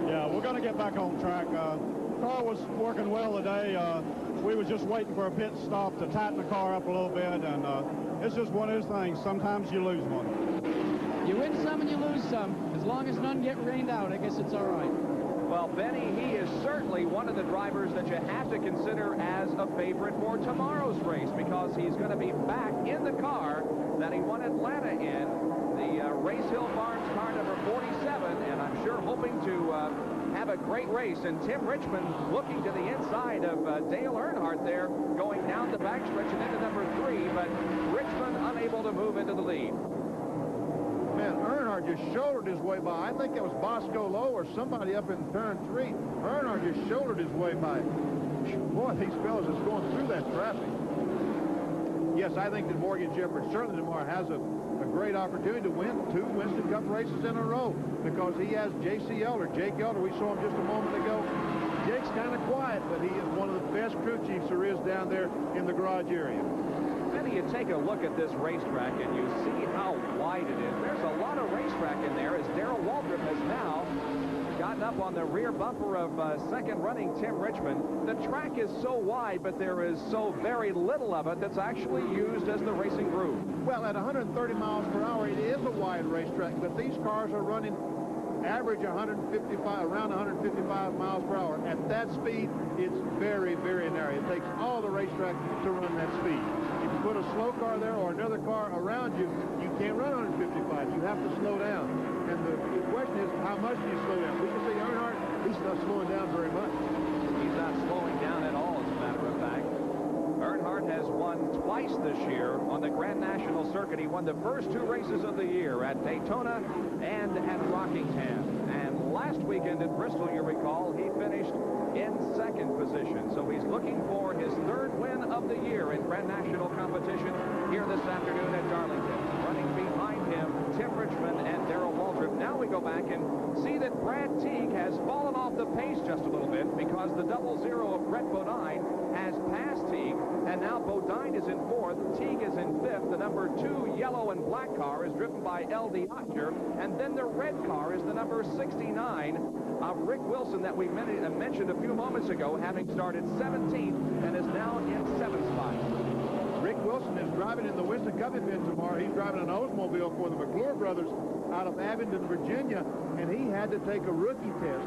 Speaker 6: Yeah, we're going to get back on track. Car was working well today. We was just waiting for a pit stop to tighten the car up a little bit, and it's just one of those things. Sometimes you lose one.
Speaker 3: You win some and you lose some. As long as none get rained out, I guess it's all right.
Speaker 1: Well, Benny, he is certainly one of the drivers that you have to consider as a favorite for tomorrow's race because he's going to be back in the car that he won Atlanta in, the Race Hill Farms car number 47, and I'm sure hoping to have a great race. And Tim Richmond looking to the inside of Dale Earnhardt there, going down the backstretch and into number 3, but Richmond unable to move into the lead.
Speaker 2: Man, Earnhardt just shouldered his way by. I think it was Bosco Lowe or somebody up in turn 3. Earnhardt just shouldered his way by. Boy, these fellas is going through that traffic. Yes, I think that Morgan Shepherd certainly tomorrow has a great opportunity to win 2 Winston Cup races in a row because he has J.C. Elder. Jake Elder, we saw him just a moment ago. Jake's kind of quiet, but he is one of the best crew chiefs there is down there in the garage area.
Speaker 1: Then you take a look at this racetrack and you see how wide it is. There's a lot of racetrack in there as Darrell Waldrop has now gotten up on the rear bumper of second running Tim Richmond. The track is so wide, but there is so very little of it that's actually used as the racing groove.
Speaker 2: Well, at 130 miles per hour, it is a wide racetrack, but these cars are running average 155, around 155 miles per hour. At that speed, it's very, very narrow. It takes all the racetrack to run that speed. If you put a slow car there or another car around you, you can't run 155. You have to slow down. And the question is, how much do you slow down? We can see Earnhardt, he's not slowing down very much.
Speaker 1: He's not slowing down at all, as a matter of fact. Earnhardt has won twice this year on the Grand National Circuit. He won the first 2 races of the year at Daytona and at Rockingham. And last weekend at Bristol, you recall, he finished in 2nd position. So he's looking for his 3rd win of the year in Grand National competition here this afternoon at Darlington. Running behind him, Tim Richmond and Darrell Waldrop. Now we go back and see that Brad Teague has fallen off the pace just a little bit because the 00 of Brett Bodine has passed Teague, and now Bodine is in 4th. Teague is in 5th. The number 2 yellow and black car is driven by L.D. Ottinger, and then the red car is the number 69 of Rick Wilson that we mentioned a few moments ago, having started 17th and is now in 7th spot.
Speaker 2: Rick Wilson is driving in the Winston Cup event tomorrow. He's driving an Oldsmobile for the McClure brothers out of Abingdon, Virginia, and he had to take a rookie test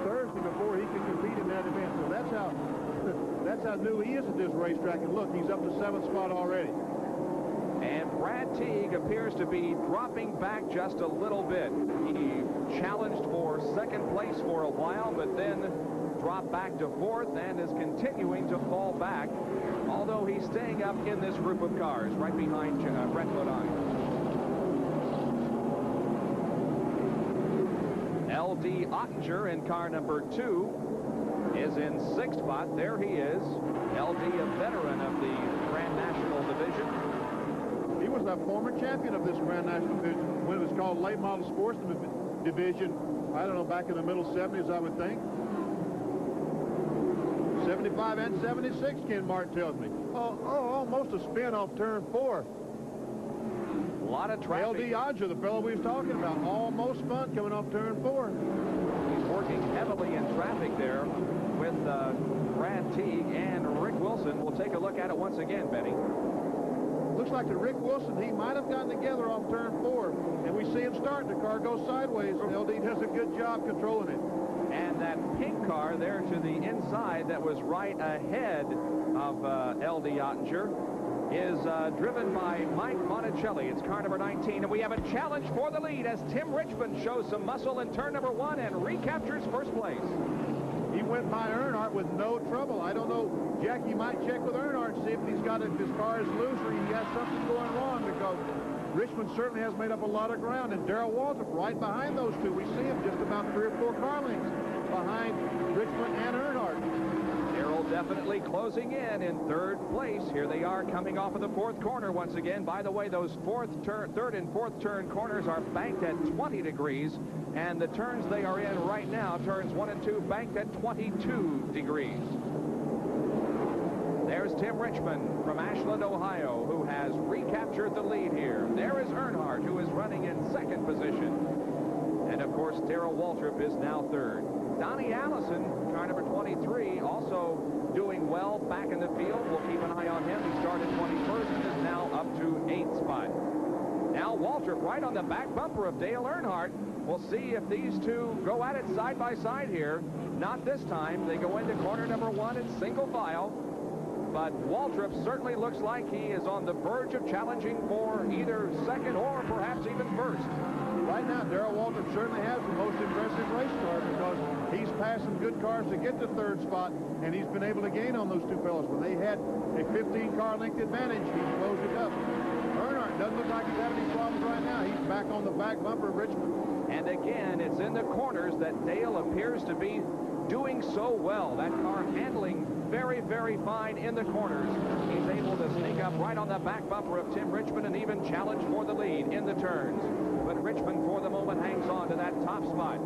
Speaker 2: Thursday before he could compete in that event. So that's how new he is at this racetrack. And look, he's up to 7th spot already.
Speaker 1: And Brad Teague appears to be dropping back just a little bit. He challenged for 2nd place for a while, but then dropped back to 4th and is continuing to fall back, although he's staying up in this group of cars right behind Brett Bodine. L.D. Ottinger in car number 2 is in 6th spot. There he is. L.D., a veteran of the Grand National Division.
Speaker 2: He was a former champion of this Grand National Division when it was called Late Model Sports Division. I don't know, back in the middle 70s, I would think. 75 and 76, Ken Martin tells me. Oh, almost a spin off turn 4.
Speaker 1: lot of traffic.
Speaker 2: L.D. Odger, the fellow we was talking about, almost spun coming off turn 4.
Speaker 1: He's working heavily in traffic there with Brad Teague and Rick Wilson. We'll take a look at it once again, Benny.
Speaker 2: Looks like the Rick Wilson, he might have gotten together off turn 4, and we see him start. The car goes sideways. L.D. does a good job controlling it.
Speaker 1: And that pink car there to the inside that was right ahead of L.D. Ottinger is driven by Mike Monticelli. It's car number 19, and we have a challenge for the lead as Tim Richmond shows some muscle in turn number 1 and recaptures first place.
Speaker 2: He went by Earnhardt with no trouble. I don't know, Jack, you might check with Earnhardt, see if if his car is loose or he has something going wrong, because Richmond certainly has made up a lot of ground, and Darrell Waltrip right behind those two. We see him just about 3 or 4 car lengths behind Richmond and Earnhardt.
Speaker 1: Darrell definitely closing in third place. Here they are coming off of the 4th corner once again. By the way, those 3rd and 4th turn corners are banked at 20 degrees, and the turns they are in right now, turns 1 and 2, banked at 22 degrees. There's Tim Richmond from Ashland, Ohio, who has recaptured the lead here. There is Earnhardt, who is running in 2nd position. And, of course, Darrell Waltrip is now 3rd. Donnie Allison, car number 23, also doing well back in the field. We'll keep an eye on him. He started 21st and is now up to 8th spot. Now Waltrip right on the back bumper of Dale Earnhardt. We'll see if these two go at it side by side here. Not this time. They go into corner number 1 in single file. But Waltrip certainly looks like he is on the verge of challenging for either 2nd or perhaps even 1st.
Speaker 2: Right now, Darrell Waltrip certainly has the most impressive race car, because he's passed some good cars to get to 3rd spot, and he's been able to gain on those two fellows. When they had a 15-car length advantage, he closed it up. Earnhardt doesn't look like he's having any problems right now. He's back on the back bumper of Richmond.
Speaker 1: And again, it's in the corners that Dale appears to be doing so well. That car handling very, very fine in the corners. He's able to sneak up right on the back bumper of Tim Richmond and even challenge for the lead in the turns. But Richmond, for the moment, hangs on to that top spot.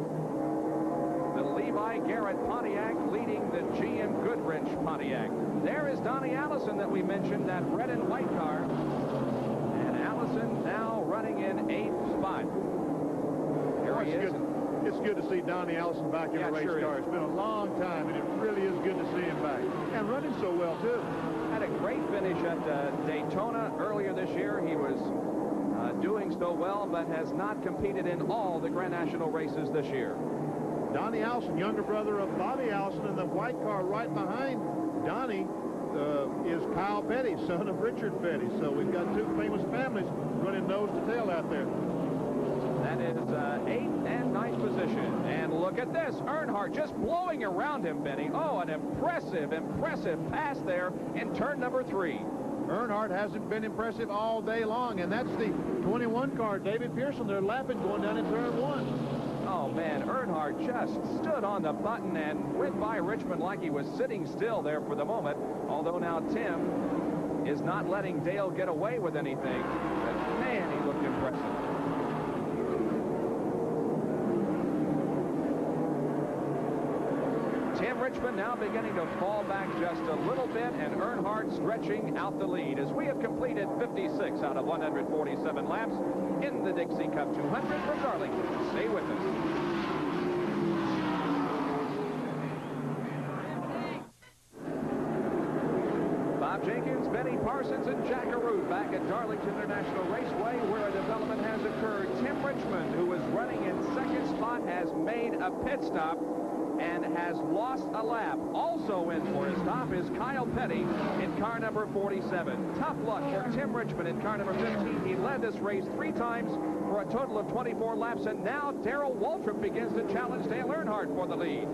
Speaker 1: The Levi Garrett Pontiac leading the GM Goodrich Pontiac. There is Donnie Allison that we mentioned, that red and white car. And Allison now running in 8th spot. Here he is.
Speaker 2: It's good to see Donnie Allison back in a race car. It's been a long time, and it really is good to see him back. And running so well, too.
Speaker 1: Had a great finish at Daytona earlier this year. He was doing so well, but has not competed in all the Grand National races this year.
Speaker 2: Donnie Allison, younger brother of Bobby Allison, and the white car right behind Donnie is Kyle Petty, son of Richard Petty. So we've got 2 famous families running nose to tail out there.
Speaker 1: That is 8th and 9th position. And look at this. Earnhardt just blowing around him, Benny. Oh, an impressive, impressive pass there in turn number 3.
Speaker 2: Earnhardt hasn't been impressive all day long, and that's the 21 car, David Pearson. They're lapping going down in turn 1.
Speaker 1: Oh, man, Earnhardt just stood on the button and went by Richmond like he was sitting still there for the moment, although now Tim is not letting Dale get away with anything. But, man, he looked impressive. Tim Richmond now beginning to fall back just a little bit, and Earnhardt stretching out the lead as we have completed 56 out of 147 laps in the Dixie Cup 200 from Darlington. Stay with us. Bob Jenkins, Benny Parsons, and Jack Arute back at Darlington International Raceway, where a development has occurred. Tim Richmond, who was running in 2nd spot, has made a pit stop and has lost a lap. Also in for his stop is Kyle Petty in car number 47. Tough luck for Tim Richmond in car number 15. He led this race 3 times for a total of 24 laps, and now Darrell Waltrip begins to challenge Dale Earnhardt for the lead.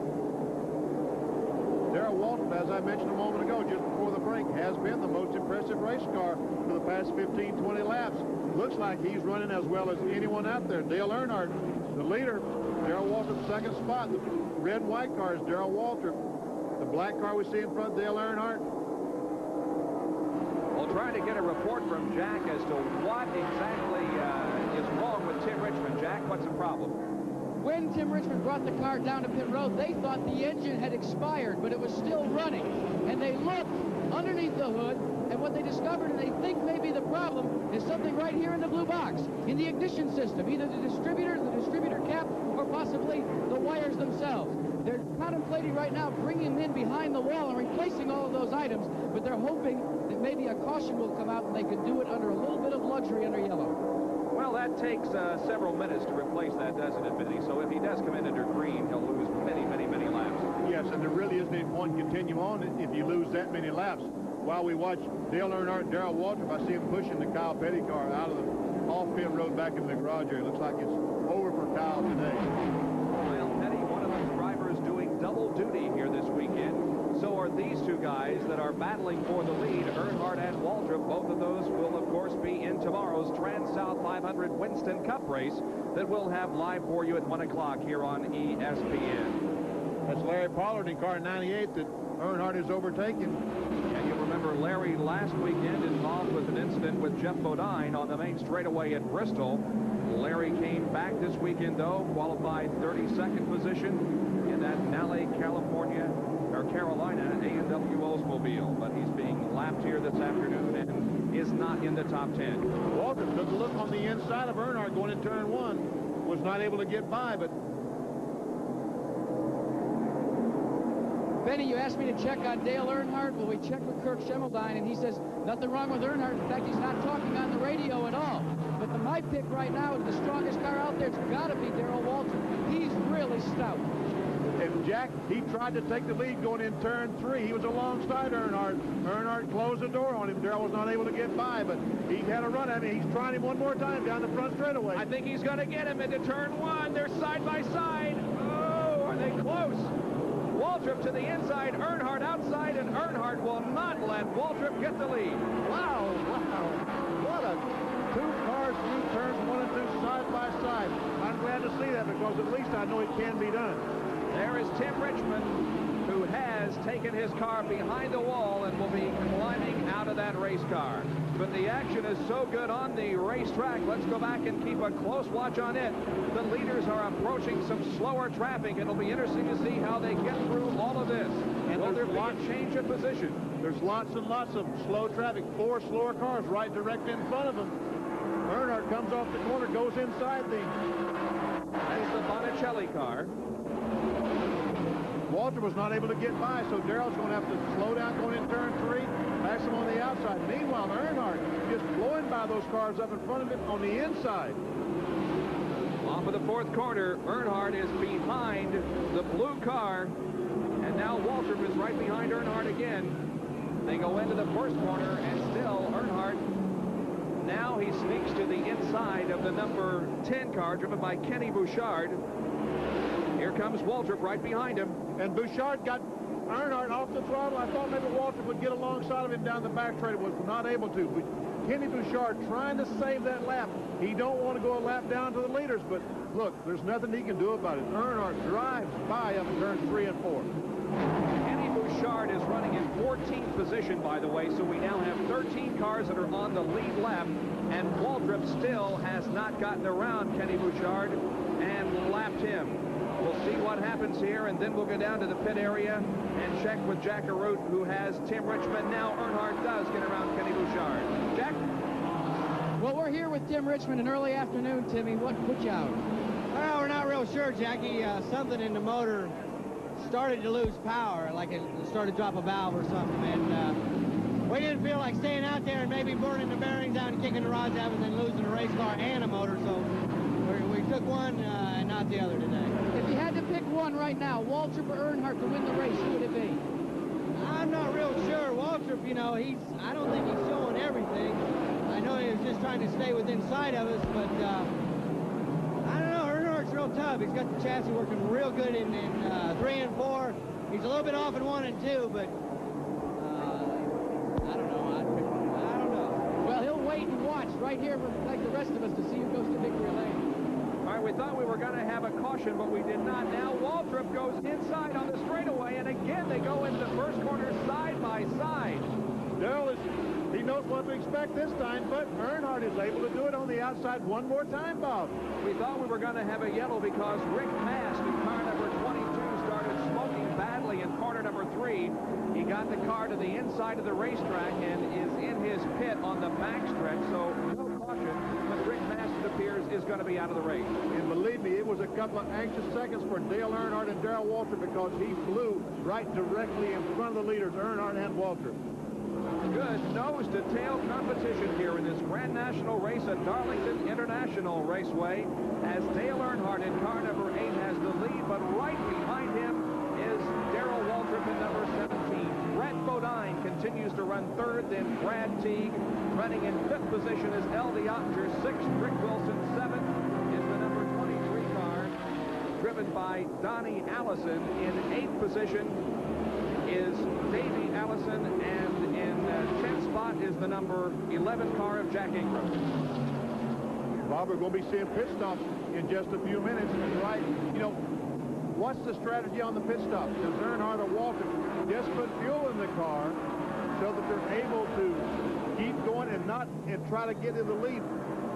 Speaker 2: Darrell Waltrip, as I mentioned a moment ago, just before the break, has been the most impressive race car for the past 15, 20 laps. Looks like he's running as well as anyone out there. Dale Earnhardt, the leader. Darrell Waltrip, 2nd spot. The red and white car is Darrell Waltrip. The black car we see in front, Dale Earnhardt.
Speaker 1: We'll try to get a report from Jack as to what exactly is wrong with Tim Richmond. Jack, what's the problem?
Speaker 3: When Tim Richmond brought the car down to pit road, they thought the engine had expired, but it was still running. And they looked underneath the hood, And what they discovered, and they think may be the problem, is something right here in the blue box, in the ignition system, either the distributor cap, or possibly the wires themselves. They're contemplating right now bringing them in behind the wall and replacing all of those items, but they're hoping that maybe a caution will come out and they can do it under a little bit of luxury under yellow.
Speaker 1: Well, that takes several minutes to replace that, doesn't it, Vinny? So if he does come in under green, he'll lose many, many, many laps.
Speaker 2: Yes, and there really isn't any point in continuing on if you lose that many laps. While we watch Dale Earnhardt and Darrell Waltrip, I see him pushing the Kyle Petty car out of the off-pit road back into the garage area. Looks like it's over for Kyle today.
Speaker 1: Kyle Petty, one of the drivers doing double duty here this weekend. So are these two guys that are battling for the lead, Earnhardt and Waltrip. Both of those will, of course, be in tomorrow's Trans-South 500 Winston Cup race that we'll have live for you at 1 o'clock here on ESPN.
Speaker 2: That's Larry Pollard in car 98 that Earnhardt is overtaking.
Speaker 1: And you'll remember Larry last weekend involved with an incident with Jeff Bodine on the main straightaway at Bristol. Larry came back this weekend, though, qualified 32nd position in that Nale, Carolina A&W Oldsmobile. But he's being lapped here this afternoon and is not in the top 10.
Speaker 2: Waltrip took a look on the inside of Earnhardt going in turn 1. Was not able to get by, but
Speaker 3: Benny, you asked me to check on Dale Earnhardt. Well, we checked with Kirk Schimmeldine, and he says nothing wrong with Earnhardt. In fact, he's not talking on the radio at all. But my pick right now is the strongest car out there. It's got to be Darrell Waltrip. He's really stout.
Speaker 2: And Jack, he tried to take the lead going in turn 3. He was alongside Earnhardt. Earnhardt closed the door on him. Darrell was not able to get by, but he had a run at him. He's trying him one more time down the front straightaway.
Speaker 1: I think he's going to get him into turn 1. They're side by side. Oh, are they close? Waltrip to the inside, Earnhardt outside, and Earnhardt will not let Waltrip get the lead.
Speaker 2: Wow. What a two cars through turns 1 and 2 side by side. I'm glad to see that because at least I know it can be done.
Speaker 1: There is Tim Richmond, who has taken his car behind the wall and will be climbing out of that race car. But the action is so good on the racetrack. Let's go back and keep a close watch on it. The leaders are approaching some slower traffic. It'll be interesting to see how they get through all of this. And will there be a change of position?
Speaker 2: There's lots and lots of slow traffic. 4 slower cars right direct in front of them. Earnhardt comes off the corner, goes inside the...
Speaker 1: That's the Bonicelli car.
Speaker 2: Waltrip was not able to get by, so Darrell's going to have to slow down going in turn 3, pass him on the outside. Meanwhile, Earnhardt just blowing by those cars up in front of him on the inside.
Speaker 1: Off of the 4th corner, Earnhardt is behind the blue car, and now Waltrip is right behind Earnhardt again. They go into the 1st corner, and still Earnhardt, now he sneaks to the inside of the number 10 car, driven by Kenny Bouchard. Here comes Waltrip right behind him.
Speaker 2: And Bouchard got Earnhardt off the throttle. I thought maybe Waltrip would get alongside of him down the back straight. Was not able to. But Kenny Bouchard trying to save that lap. He don't want to go a lap down to the leaders, but look, there's nothing he can do about it. Earnhardt drives by up in turns 3 and 4.
Speaker 1: Kenny Bouchard is running in 14th position, by the way, so we now have 13 cars that are on the lead lap, and Waltrip still has not gotten around Kenny Bouchard and lapped him. We'll see what happens here, and then we'll go down to the pit area and check with Jack Arute, who has Tim Richmond. Now Earnhardt does get around Kenny Bouchard. Jack?
Speaker 3: Well, we're here with Tim Richmond in early afternoon, Timmy. What put you out?
Speaker 7: Well, we're not real sure, Jackie. Something in the motor started to lose power, like it started to drop a valve or something. And we didn't feel like staying out there and maybe burning the bearings out and kicking the rods out and then losing the race car and a motor. So we took one and not the other today.
Speaker 3: If you had to pick one right now, Waltrip or Earnhardt to win the race, who would it be?
Speaker 7: I'm not real sure. Waltrip, you know, I don't think he's showing everything. I know he was just trying to stay within sight of us, but I don't know. Earnhardt's real tough. He's got the chassis working real good in 3 and 4. He's a little bit off in 1 and 2, but I don't know. I don't know.
Speaker 3: Well, he'll wait and watch right here like the rest of us to see who goes to victory lane.
Speaker 1: All right, we thought we were going to have a caution, but we did not. Now Waltrip goes inside on the straightaway, and again they go into the 1st corner side by side.
Speaker 2: Darrell he knows what to expect this time, but Earnhardt is able to do it on the outside one more time, Bob.
Speaker 1: We thought we were going to have a yellow because Rick Mast in car number 22 started smoking badly in corner corner number 3. He got the car to the inside of the racetrack and is in his pit on the backstretch, so no caution, but Rick Mast, it appears, is going to be out of the race.
Speaker 2: And believe me, it was a couple of anxious seconds for Dale Earnhardt and Darrell Waltrip because he flew right directly in front of the leaders, Earnhardt and Waltrip.
Speaker 1: Good nose-to-tail competition here in this Grand National race at Darlington International Raceway, as Dale Earnhardt in car number 8 has the lead, but right behind him is Darrell Waltrip in number 17. Brett Bodine continues to run 3rd, then Brad Teague. Running in 5th position is L.D. Ottinger. 6th, Rick Wilson. 7th is the number 23 car, driven by Donnie Allison. In 8th position is Davey Allison, and in 10th spot is the number 11 car of Jack Ingram.
Speaker 2: Bob, we're going to be seeing pit stops in just a few minutes. And right, you know, what's the strategy on the pit stop? Does Earnhardt or Waltrip just put fuel in the car so that they're able to keep going and try to get in the lead?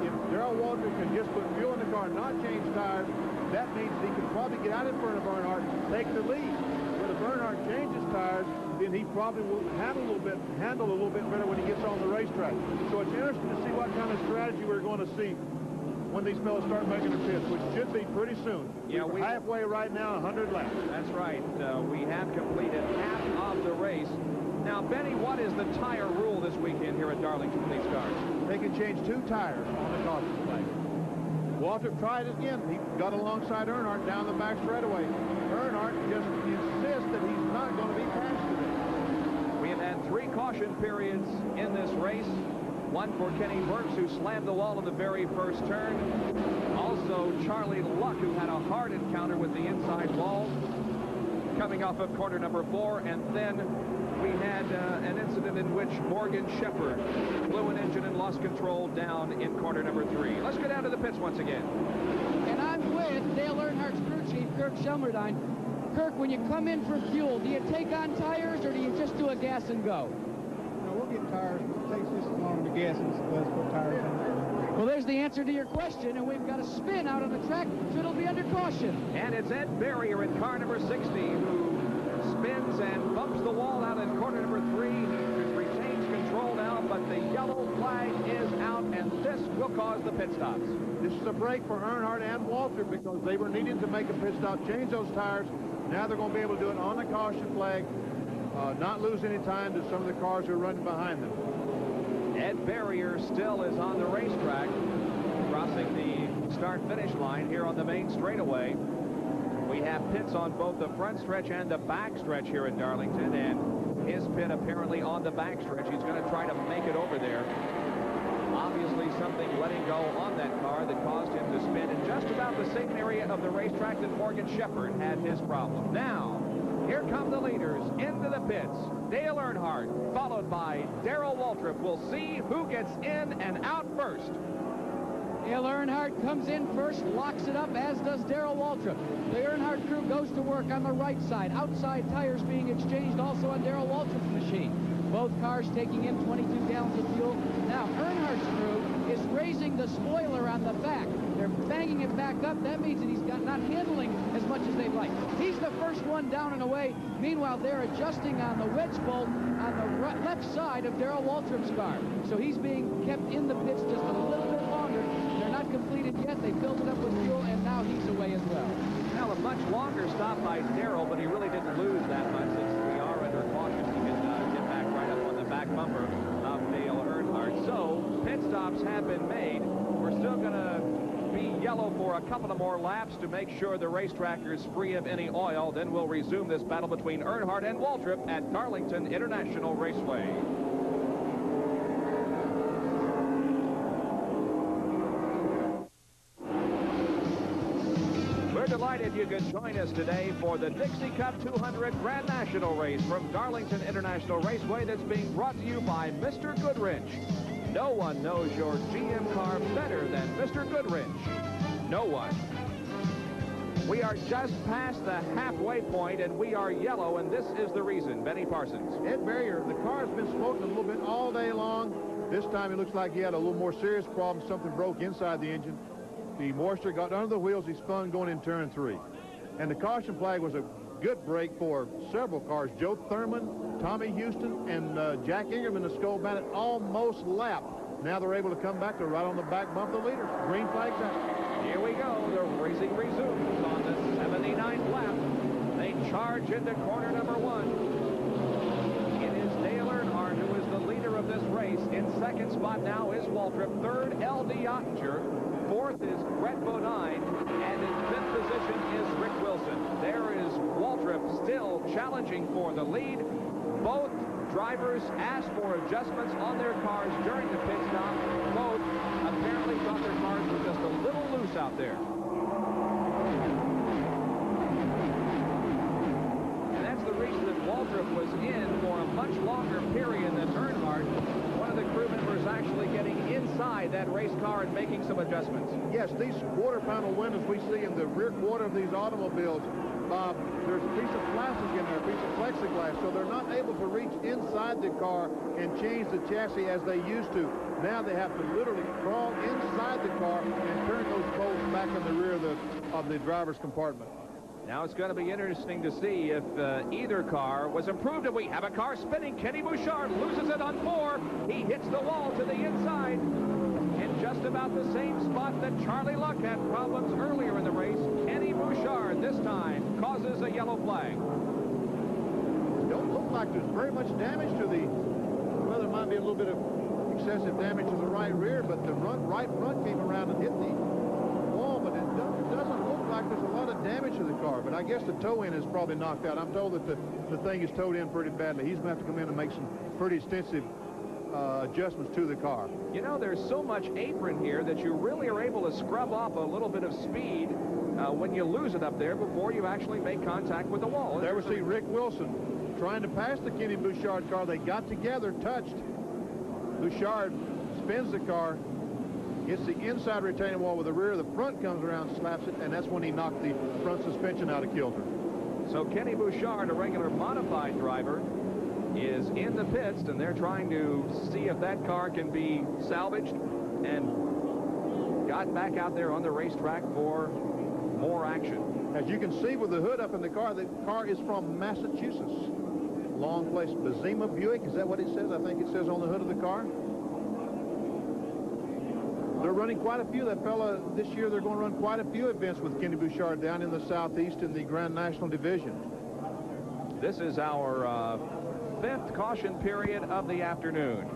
Speaker 2: If Darrell Waltrip can just put fuel in the car and not change tires, that means he can probably get out in front of Earnhardt and take the lead. But if Earnhardt changes tires, then he probably will handle a little bit better when he gets on the racetrack. So it's interesting to see what kind of strategy we're going to see when these fellas start making their pits, which should be pretty soon. Yeah, we're halfway right now, 100 laps.
Speaker 1: That's right. We have completed half of the race. Now, Benny, what is the tire rule this weekend here at Darlington for these cars?
Speaker 2: They can change 2 tires on the caution flag. Waltrip tried it again. He got alongside Earnhardt down the back straightaway. Earnhardt just insists that he's not going to be passed today.
Speaker 1: We have had 3 caution periods in this race. One for Kenny Burks, who slammed the wall in the very first turn. Also, Charlie Luck, who had a hard encounter with the inside wall coming off of corner number 4. And then we had an incident in which Morgan Shepherd blew an engine and lost control down in corner number 3. Let's go down to the pits once again.
Speaker 3: And I'm with Dale Earnhardt's crew chief, Kirk Shelmerdine. Kirk, when you come in for fuel, do you take on tires or do you just do a gas and go?
Speaker 8: No, we'll get tires. It takes just as long to gas as it does put tires on.
Speaker 3: Well, there's the answer to your question, and we've got a spin out on the track, so it'll be under caution.
Speaker 1: And it's Ed Barrier in car number 60 who spins and bumps the wall out in corner number 3. He retains control now, but the yellow flag is out, and this will cause the pit stops.
Speaker 2: This is a break for Earnhardt and Waltrip because they were needing to make a pit stop, change those tires. Now they're going to be able to do it on the caution flag, not lose any time to some of the cars who are running behind them.
Speaker 1: Ed Barrier still is on the racetrack, crossing the start-finish line here on the main straightaway. We have pits on both the front stretch and the back stretch here in Darlington, and his pit apparently on the back stretch. He's going to try to make it over there. Obviously something letting go on that car that caused him to spin in just about the same area of the racetrack that Morgan Shepherd had his problem. Now, here come the leaders into the pits. Dale Earnhardt, followed by Darrell Waltrip. We'll see who gets in and out first.
Speaker 3: Dale Earnhardt comes in first, locks it up, as does Darrell Waltrip. The Earnhardt crew goes to work on the right side. Outside tires being exchanged also on Darrell Waltrip's machine. Both cars taking in 22 gallons of fuel. Now, Earnhardt's crew is raising the spoiler on the back. They're banging it back up. That means that he's not handling as much as they'd like. He's the first one down and away. Meanwhile, they're adjusting on the wedge bolt on the left side of Darrell Waltrip's car. So he's being kept in the pits just a little bit longer. They're not completed yet. They filled it up with fuel, and now he's away as well.
Speaker 1: Now, a much longer stop by Darrell, but he really didn't lose that much since we are under caution. He can get back right up on the back bumper of Dale Earnhardt. So, pit stops have been made. We're still going to be yellow for a couple of more laps to make sure the racetrack is free of any oil. Then we'll resume this battle between Earnhardt and Waltrip at Darlington International Raceway. We're delighted you could join us today for the Dixie Cup 200 Grand National Race from Darlington International Raceway that's being brought to you by Mr. Goodrich. No one knows your GM car better than Mr. Goodrich. No one. We are just past the halfway point, and we are yellow, and this is the reason. Benny Parsons.
Speaker 2: Ed Barrier, the car's been smoking a little bit all day long. This time it looks like he had a little more serious problem. Something broke inside the engine. The moisture got under the wheels. He spun going in turn 3. And the caution flag was a good break for several cars. Joe Thurman, Tommy Houston, and Jack Ingram in the Skull Bandit almost lapped. Now they're able to come back. They're right on the back bump of the leaders. Green flag's out.
Speaker 1: Here we go. The racing resumes on the 79th lap. They charge into corner number 1. It is Dale Earnhardt who is the leader of this race. In second spot now is Waltrip. Third, L.D. Ottinger. Fourth is Brett Bodine. And in fifth position is Rick Wilson. There is Waltrip still challenging for the lead. Both drivers asked for adjustments on their cars during the pit stop. Both apparently thought their cars were just a little loose out there. And that's the reason that Waltrip was in for a much longer period than Earnhardt. One of the crew members actually getting inside that race car and making some adjustments.
Speaker 2: Yes, these quarter panel windows we see in the rear quarter of these automobiles, Bob, there's a piece of plastic in there, a piece of plexiglass, so they're not able to reach inside the car and change the chassis as they used to. Now they have to literally crawl inside the car and turn those bolts back in the rear of the driver's compartment.
Speaker 1: Now it's going to be interesting to see if either car was improved. And we have a car spinning. Kenny Bouchard loses it on 4. He hits the wall to the inside. In just about the same spot that Charlie Luck had problems earlier in the race, Kenny Bouchard this time causes a yellow flag.
Speaker 2: Don't look like there's very much damage to the, well, there might be a little bit of excessive damage to the right rear, but the right front came around and hit the wall, but it doesn't look like there's a lot of damage to the car. But I guess the toe end is probably knocked out. I'm told that the thing is towed in pretty badly. He's going to have to come in and make some pretty extensive adjustments to the car.
Speaker 1: You know, there's so much apron here that you really are able to scrub off a little bit of speed when you lose it up there before you actually make contact with the wall.
Speaker 2: There we see Rick Wilson trying to pass the Kenny Bouchard car. They got together, touched. Bouchard spins the car, hits the inside retaining wall with the rear. The front comes around, slaps it, and that's when he knocked the front suspension out of kilter.
Speaker 1: So Kenny Bouchard, a regular modified driver, is in the pits, and they're trying to see if that car can be salvaged and got back out there on the racetrack for more action.
Speaker 2: As you can see with the hood up in the car is from Massachusetts. Long place, Bezima Buick, is that what it says? I think it says on the hood of the car. They're running quite a few. That fella, this year, they're going to run quite a few events with Kenny Bouchard down in the Southeast in the Grand National Division.
Speaker 1: This is our fifth caution period of the afternoon.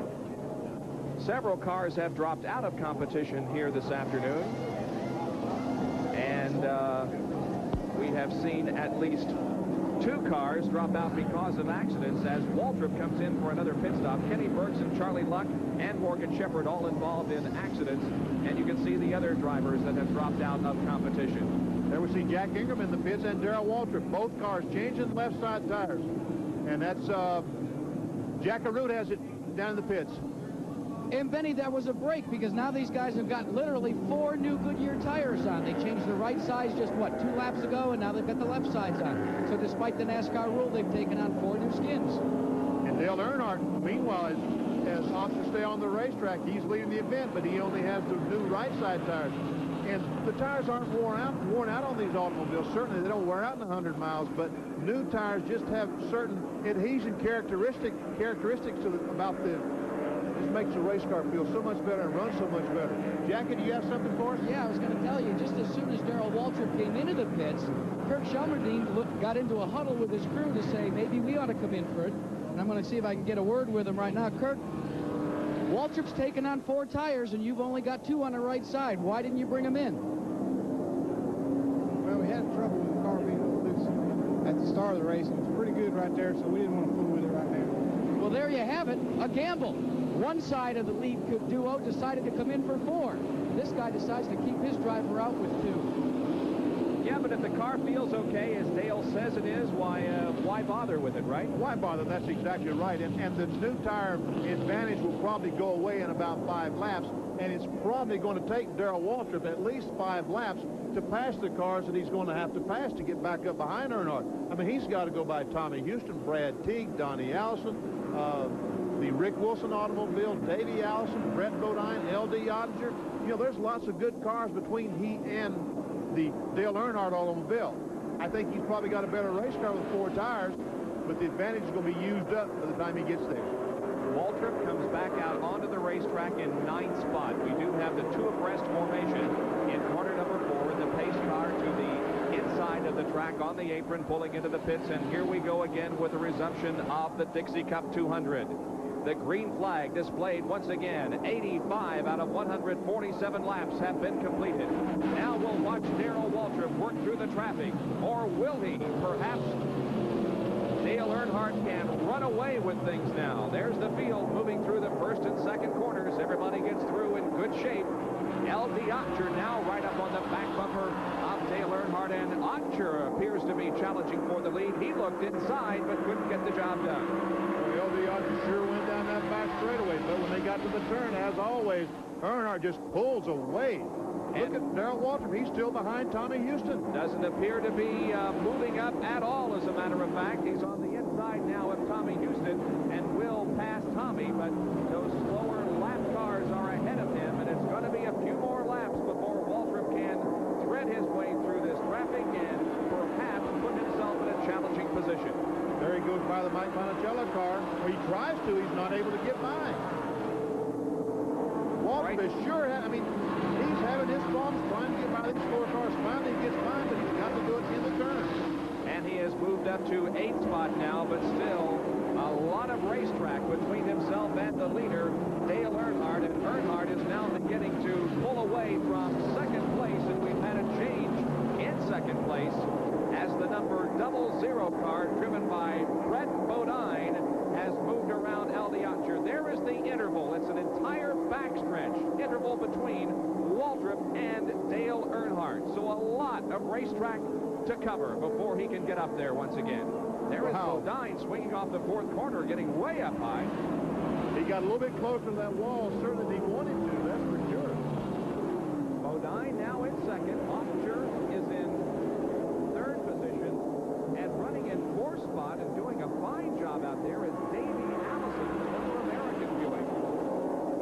Speaker 1: Several cars have dropped out of competition here this afternoon. And we have seen at least 2 cars drop out because of accidents as Waltrip comes in for another pit stop. Kenny Burks and Charlie Luck and Morgan Shepherd all involved in accidents. And you can see the other drivers that have dropped out of competition.
Speaker 2: There we see Jack Ingram in the pits and Darrell Waltrip. Both cars changing left side tires. And that's Jack Arute has it down in the pits.
Speaker 3: And Benny, that was a break because now these guys have got literally 4 new Goodyear tires on. They changed the right sides just, what, 2 laps ago, and now they've got the left sides on. So despite the NASCAR rule, they've taken on 4 new skins.
Speaker 2: And Dale Earnhardt, meanwhile, has opted to stay on the racetrack. He's leading the event, but he only has the new right side tires. And the tires aren't worn out on these automobiles. Certainly, they don't wear out in 100 miles, but new tires just have certain adhesion characteristics about the. Just makes the race car feel so much better and run so much better. Jackie, do you have something for us?
Speaker 3: Yeah, I was going to tell you, just as soon as Darrell Waltrip came into the pits, Kurt Shelmerdine got into a huddle with his crew to say, maybe we ought to come in for it. And I'm going to see if I can get a word with him right now. Kurt, Waltrip's taken on 4 tires, and you've only got 2 on the right side. Why didn't you bring them in?
Speaker 8: Well, we had trouble with the car being loose at the start of the race. It was pretty good right there, so we didn't want to fool with it right now.
Speaker 3: Well, there you have it, a gamble. One side of the lead duo decided to come in for 4. This guy decides to keep his driver out with 2.
Speaker 1: Yeah, but if the car feels okay, as Dale says it is, why bother with it, right?
Speaker 2: Why bother? That's exactly right. And the new tire advantage will probably go away in about 5 laps. And it's probably going to take Darrell Waltrip at least 5 laps to pass the cars that he's going to have to pass to get back up behind Earnhardt. I mean, he's got to go by Tommy Houston, Brad Teague, Donnie Allison, the Rick Wilson automobile, Davey Allison, Brett Bodine, L.D. Ottinger. You know, there's lots of good cars between he and the Dale Earnhardt automobile. I think he's probably got a better race car with 4 tires, but the advantage is going to be used up by the time he gets there.
Speaker 1: Waltrip comes back out onto the racetrack in 9th spot. We do have the 2 abreast formation in corner number 4, and the pace car to the inside of the track on the apron pulling into the pits, and here we go again with the resumption of the Dixie Cup 200. The green flag displayed once again. 85 out of 147 laps have been completed. Now we'll watch Darrell Waltrip work through the traffic, or will he? Perhaps Dale Earnhardt can run away with things now. There's the field moving through the first and second corners. Everybody gets through in good shape. L.D. Otcher now right up on the back bumper of Dale Earnhardt, and Otcher appears to be challenging for the lead. He looked inside but couldn't get the job done.
Speaker 2: Well, L.D. Otcher sure went down that back straightaway, but when they got to the turn, as always, Earnhardt just pulls away. Look at Darrell Waltrip. He's still behind Tommy Houston.
Speaker 1: Doesn't appear to be moving up at all, as a matter of fact. He's on the inside now of Tommy Houston and will pass Tommy, but those slower lap cars are ahead of him, and it's going to be a few more laps before Waltrip can thread his way through this traffic and perhaps put himself in a challenging position.
Speaker 2: There he goes by the Mike Monticello car. Where he tries to, he's not able to get by. Waltrip is sure, I mean, he's having his problems trying to get by these 4 cars. Finally, he gets by, but he's got to do it in the turn.
Speaker 1: And he has moved up to 8th spot now, but still a lot of racetrack between himself and the leader, Dale Earnhardt. And Earnhardt is now beginning to pull away from second place, and we've had a change in second place as the number 00 car driven by Brett Bodine has moved around L.D. Otcher. There is the interval. It's an entire backstretch interval between Waltrip and Dale Earnhardt. So a lot of racetrack to cover before he can get up there once again. There is Bodine swinging off the 4th corner, getting way up high.
Speaker 2: He got a little bit closer to that wall, sir, than he wanted to, that's for sure.
Speaker 1: Bodine now in second. Otcher is in 3rd position, and running in 4th spot and doing a fine job out there is Davey Allison, another American Buick.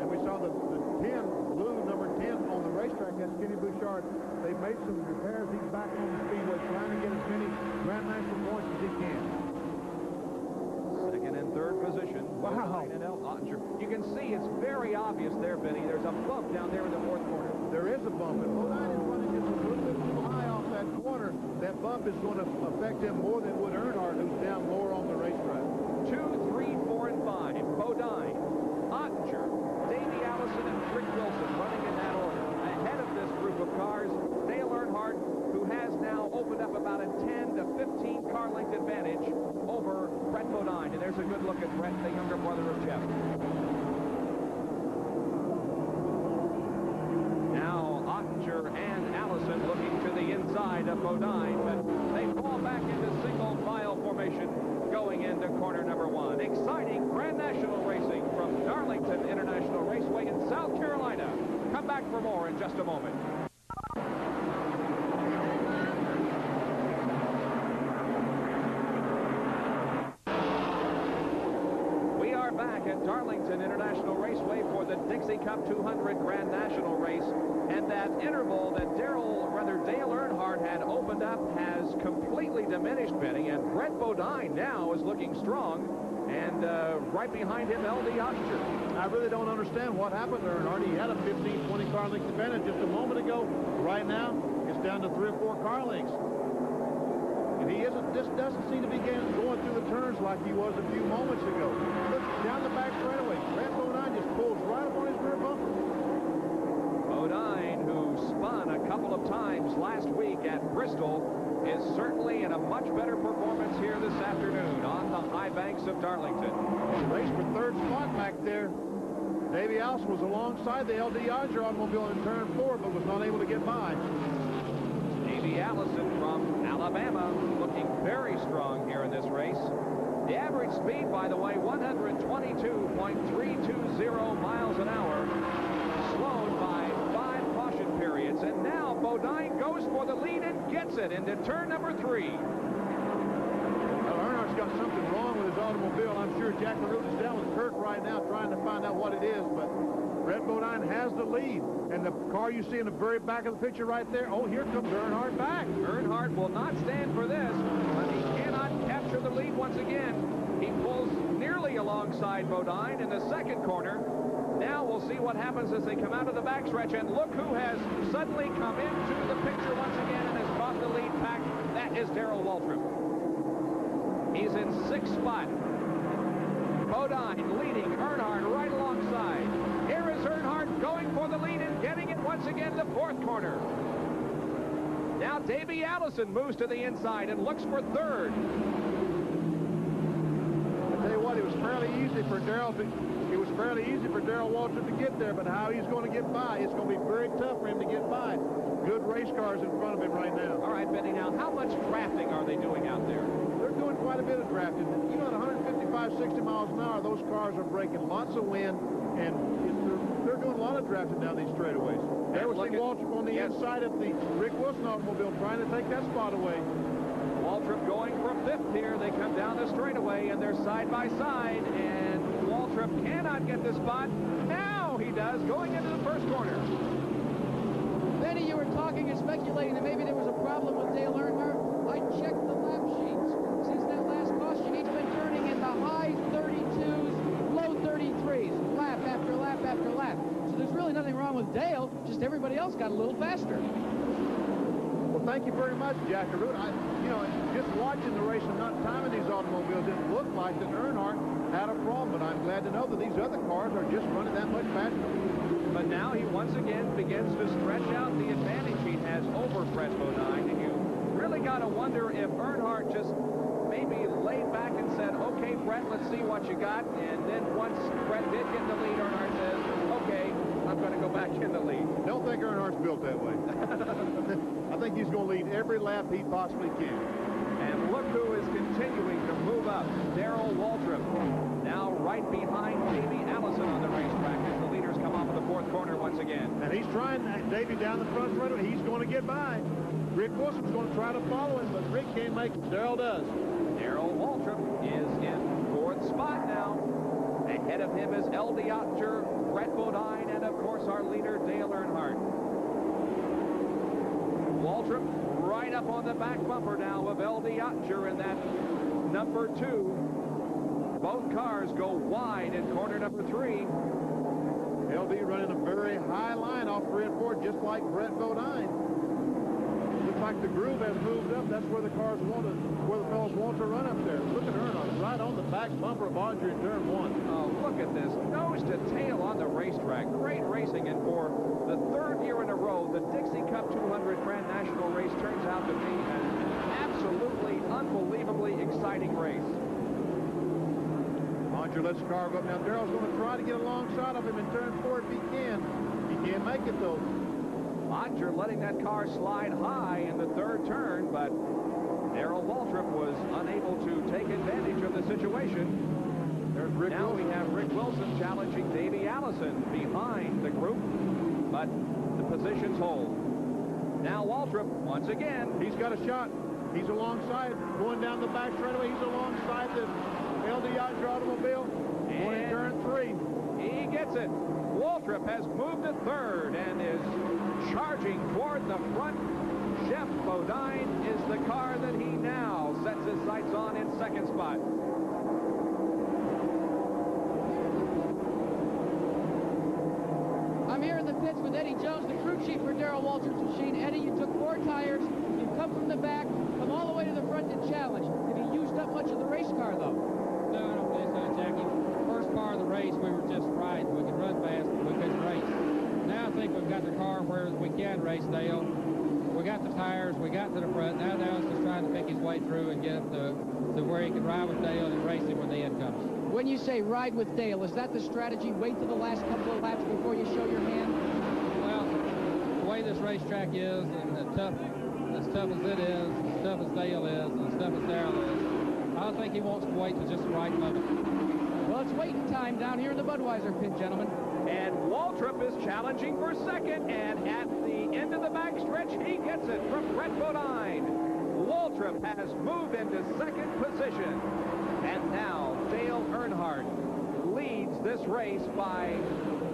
Speaker 2: And we saw the 10, blue number 10 on the racetrack. That's Kenny Bouchard. They've made some repairs. He's back on the speedway trying to get as many Grand National points as he can.
Speaker 1: Second and 3rd position.
Speaker 2: Wow.
Speaker 1: And Otcher. You can see it's very obvious there, Benny. There's a bump down there in the 4th corner.
Speaker 2: There is a bump, and Bodine is running just a little bit too high off that corner. That bump is going to affect him more than would Earnhardt, who's down lower on the racetrack.
Speaker 1: 2, 3, 4, and 5. Bodine, Otcher, Davey Allison, and Rick Wilson running in that order. Ahead of this group of cars, Dale Earnhardt, who has now opened up about a 10 to 15 car length advantage over Brett Bodine. And there's a good look at Brett, the younger brother of Jeff. Now Ottinger and Allison looking to the inside of Bodine, but they fall back into single file formation going into corner number 1. Exciting Grand National racing from Darlington International Raceway in South Carolina. Come back for more in just a moment. We are back at Darlington International Raceway for the Dixie Cup 200 Grand National race, and that interval that Dale Earnhardt had opened up has completely diminished, Benny, and Brett Bodine now is looking strong, and right behind him, L.D. Otcher.
Speaker 2: I really don't understand what happened to Earnhardt. He had a 15-20 car length advantage just a moment ago. Right now, it's down to 3 or 4 car lengths. And he just doesn't seem to be going through the turns like he was a few moments ago. Look, down the back straightaway, Brett Bodine just pulls right up on his rear bumper.
Speaker 1: Bodine, who spun a couple of times last week at Bristol, is certainly in a much better performance here this afternoon on the high banks of Darlington.
Speaker 2: Race for 3rd spot back there. Davey Allison was alongside the L.D. Otcher automobile in turn 4, but was not able to get by.
Speaker 1: Davey Allison from Alabama looking very strong here in this race. The average speed, by the way, 122.320 miles an hour, slowed by 5 caution periods. And now Bodine goes for the lead and gets it into turn number 3.
Speaker 2: Well, Earnhardt's got something wrong with his automobile. I'm sure Jack LaRue is down with Kirk right now trying to find out what it is, but Brett Bodine has the lead. And the car you see in the very back of the picture right there, oh, here comes Earnhardt back.
Speaker 1: Earnhardt will not stand for this, but he cannot capture the lead once again. He pulls nearly alongside Bodine in the second corner. Now we'll see what happens as they come out of the backstretch, and look who has suddenly come into the picture once again and has brought the lead back. That is Darrell Waltrip. He's in sixth spot. Bodine leading Earnhardt right alongside. Here is Earnhardt going for the lead and getting it once again to fourth corner. Now Davey Allison moves to the inside and looks for third.
Speaker 2: I tell you what, it was fairly easy for Darrell Waltrip to get there, but how he's going to get by, it's going to be very tough for him to get by. Good race cars in front of him right now.
Speaker 1: All right, Benny, now how much drafting are they doing out there?
Speaker 2: They're doing quite a bit of drafting. You know, at 155, 60 miles an hour, those cars are breaking lots of wind, and they're doing a lot of drafting down these straightaways. There was Waltrip on the inside of the Rick Wilson automobile trying to take that spot away.
Speaker 1: Waltrip going for fifth here. They come down the straightaway, and they're side by side, and Waltrip cannot get the spot. Now he does, going into the first corner.
Speaker 3: Benny, you were talking and speculating that maybe there was a problem with Dale Earnhardt. I checked the lap sheets. Since that last caution, he's been turning in the high 32s, low 33s, lap after lap after lap. So there's really nothing wrong with Dale, just everybody else got a little faster.
Speaker 2: Well, thank you very much, Jack LaRue. You know, just watching the race and not timing these automobiles, it looked like that Earnhardt had a problem, but I'm glad to know that these other cars are just running that much faster.
Speaker 1: But now he once again begins to stretch out the advantage he has over Brett Bodine, and you really got to wonder if Earnhardt just maybe laid back and said, okay, Brett, let's see what you got. And then once Brett did get the lead, Earnhardt says, okay, I'm going to go back in the lead.
Speaker 2: Don't think Earnhardt's built that way. I think he's going to lead every lap he possibly can.
Speaker 1: And look who is continuing to move up. Darrell Waltrip now right behind Davey Allison on the racetrack as the leaders come off of the fourth corner once again.
Speaker 2: And he's trying, Davey down the front runner. He's going to get by. Rick Wilson's going to try to follow him, but Rick can't make it. Darrell does.
Speaker 1: Darrell Waltrip is in fourth spot now. Ahead of him is L.D. Ottinger, Brett Bodine, and of course our leader Dale Earnhardt. Waltrip right up on the back bumper now of L.D. Ottinger in that number 2. Both cars go wide in corner number 3.
Speaker 2: L.D. running a very high line off 3 and 4, just like Brett Bodine. Looks like the groove has moved up. That's where the fellows want to run up there. Look at Earnhardt right on the back bumper of Ottinger in turn 1.
Speaker 1: Oh, look at this. Nose to tail on the racetrack. Great racing, and for the third year in a row, the Dixie Cup 200 Grand National race turns out to be an absolutely, unbelievably exciting race.
Speaker 2: Ottinger lets the car go up. Now, Darrell's going to try to get alongside of him in turn 4 if he can. He can't make it, though.
Speaker 1: Ottinger letting that car slide high in the third turn, but Darrell Waltrip was unable to take advantage of the situation.
Speaker 2: There's Rick
Speaker 1: now
Speaker 2: Wilson.
Speaker 1: We have Rick Wilson challenging Davey Allison behind the group, but the positions hold. Now Waltrip, once again.
Speaker 2: He's got a shot. He's alongside, going down the back straightaway. He's alongside the L.D. Ottinger automobile. Going in turn 3.
Speaker 1: He gets it. Waltrip has moved to third and is charging toward the front. Jeff Bodine is the car that he now sets his sights on in second spot.
Speaker 3: I'm here in the pits with Eddie Jones, the crew chief for Darrell Waltrip's machine. Eddie, you took 4 tires. You come from the back, come all the way to the front to challenge. Have you used up much of the race car, though?
Speaker 4: No, I don't think so, Jackie. First part of the race, we were just riding. We could run fast, but we couldn't race. Now I think we've got the car where we can race, Dale. We got the tires, we got to the front. Now Dale's just trying to pick his way through and get up to where he can ride with Dale and race him when the end comes.
Speaker 3: When you say ride with Dale, is that the strategy? Wait till the last couple of laps before you show your hand?
Speaker 4: Well, the way this racetrack is, and as tough as it is, as tough as Dale is, and as tough as Darrell is, I don't think he wants to wait to just the right moment.
Speaker 3: Well, it's waiting time down here in the Budweiser pit, gentlemen.
Speaker 1: And Waltrip is challenging for second, and at the end of the backstretch, he gets it from Brett Bodine. Waltrip has moved into second position. And now Dale Earnhardt leads this race by,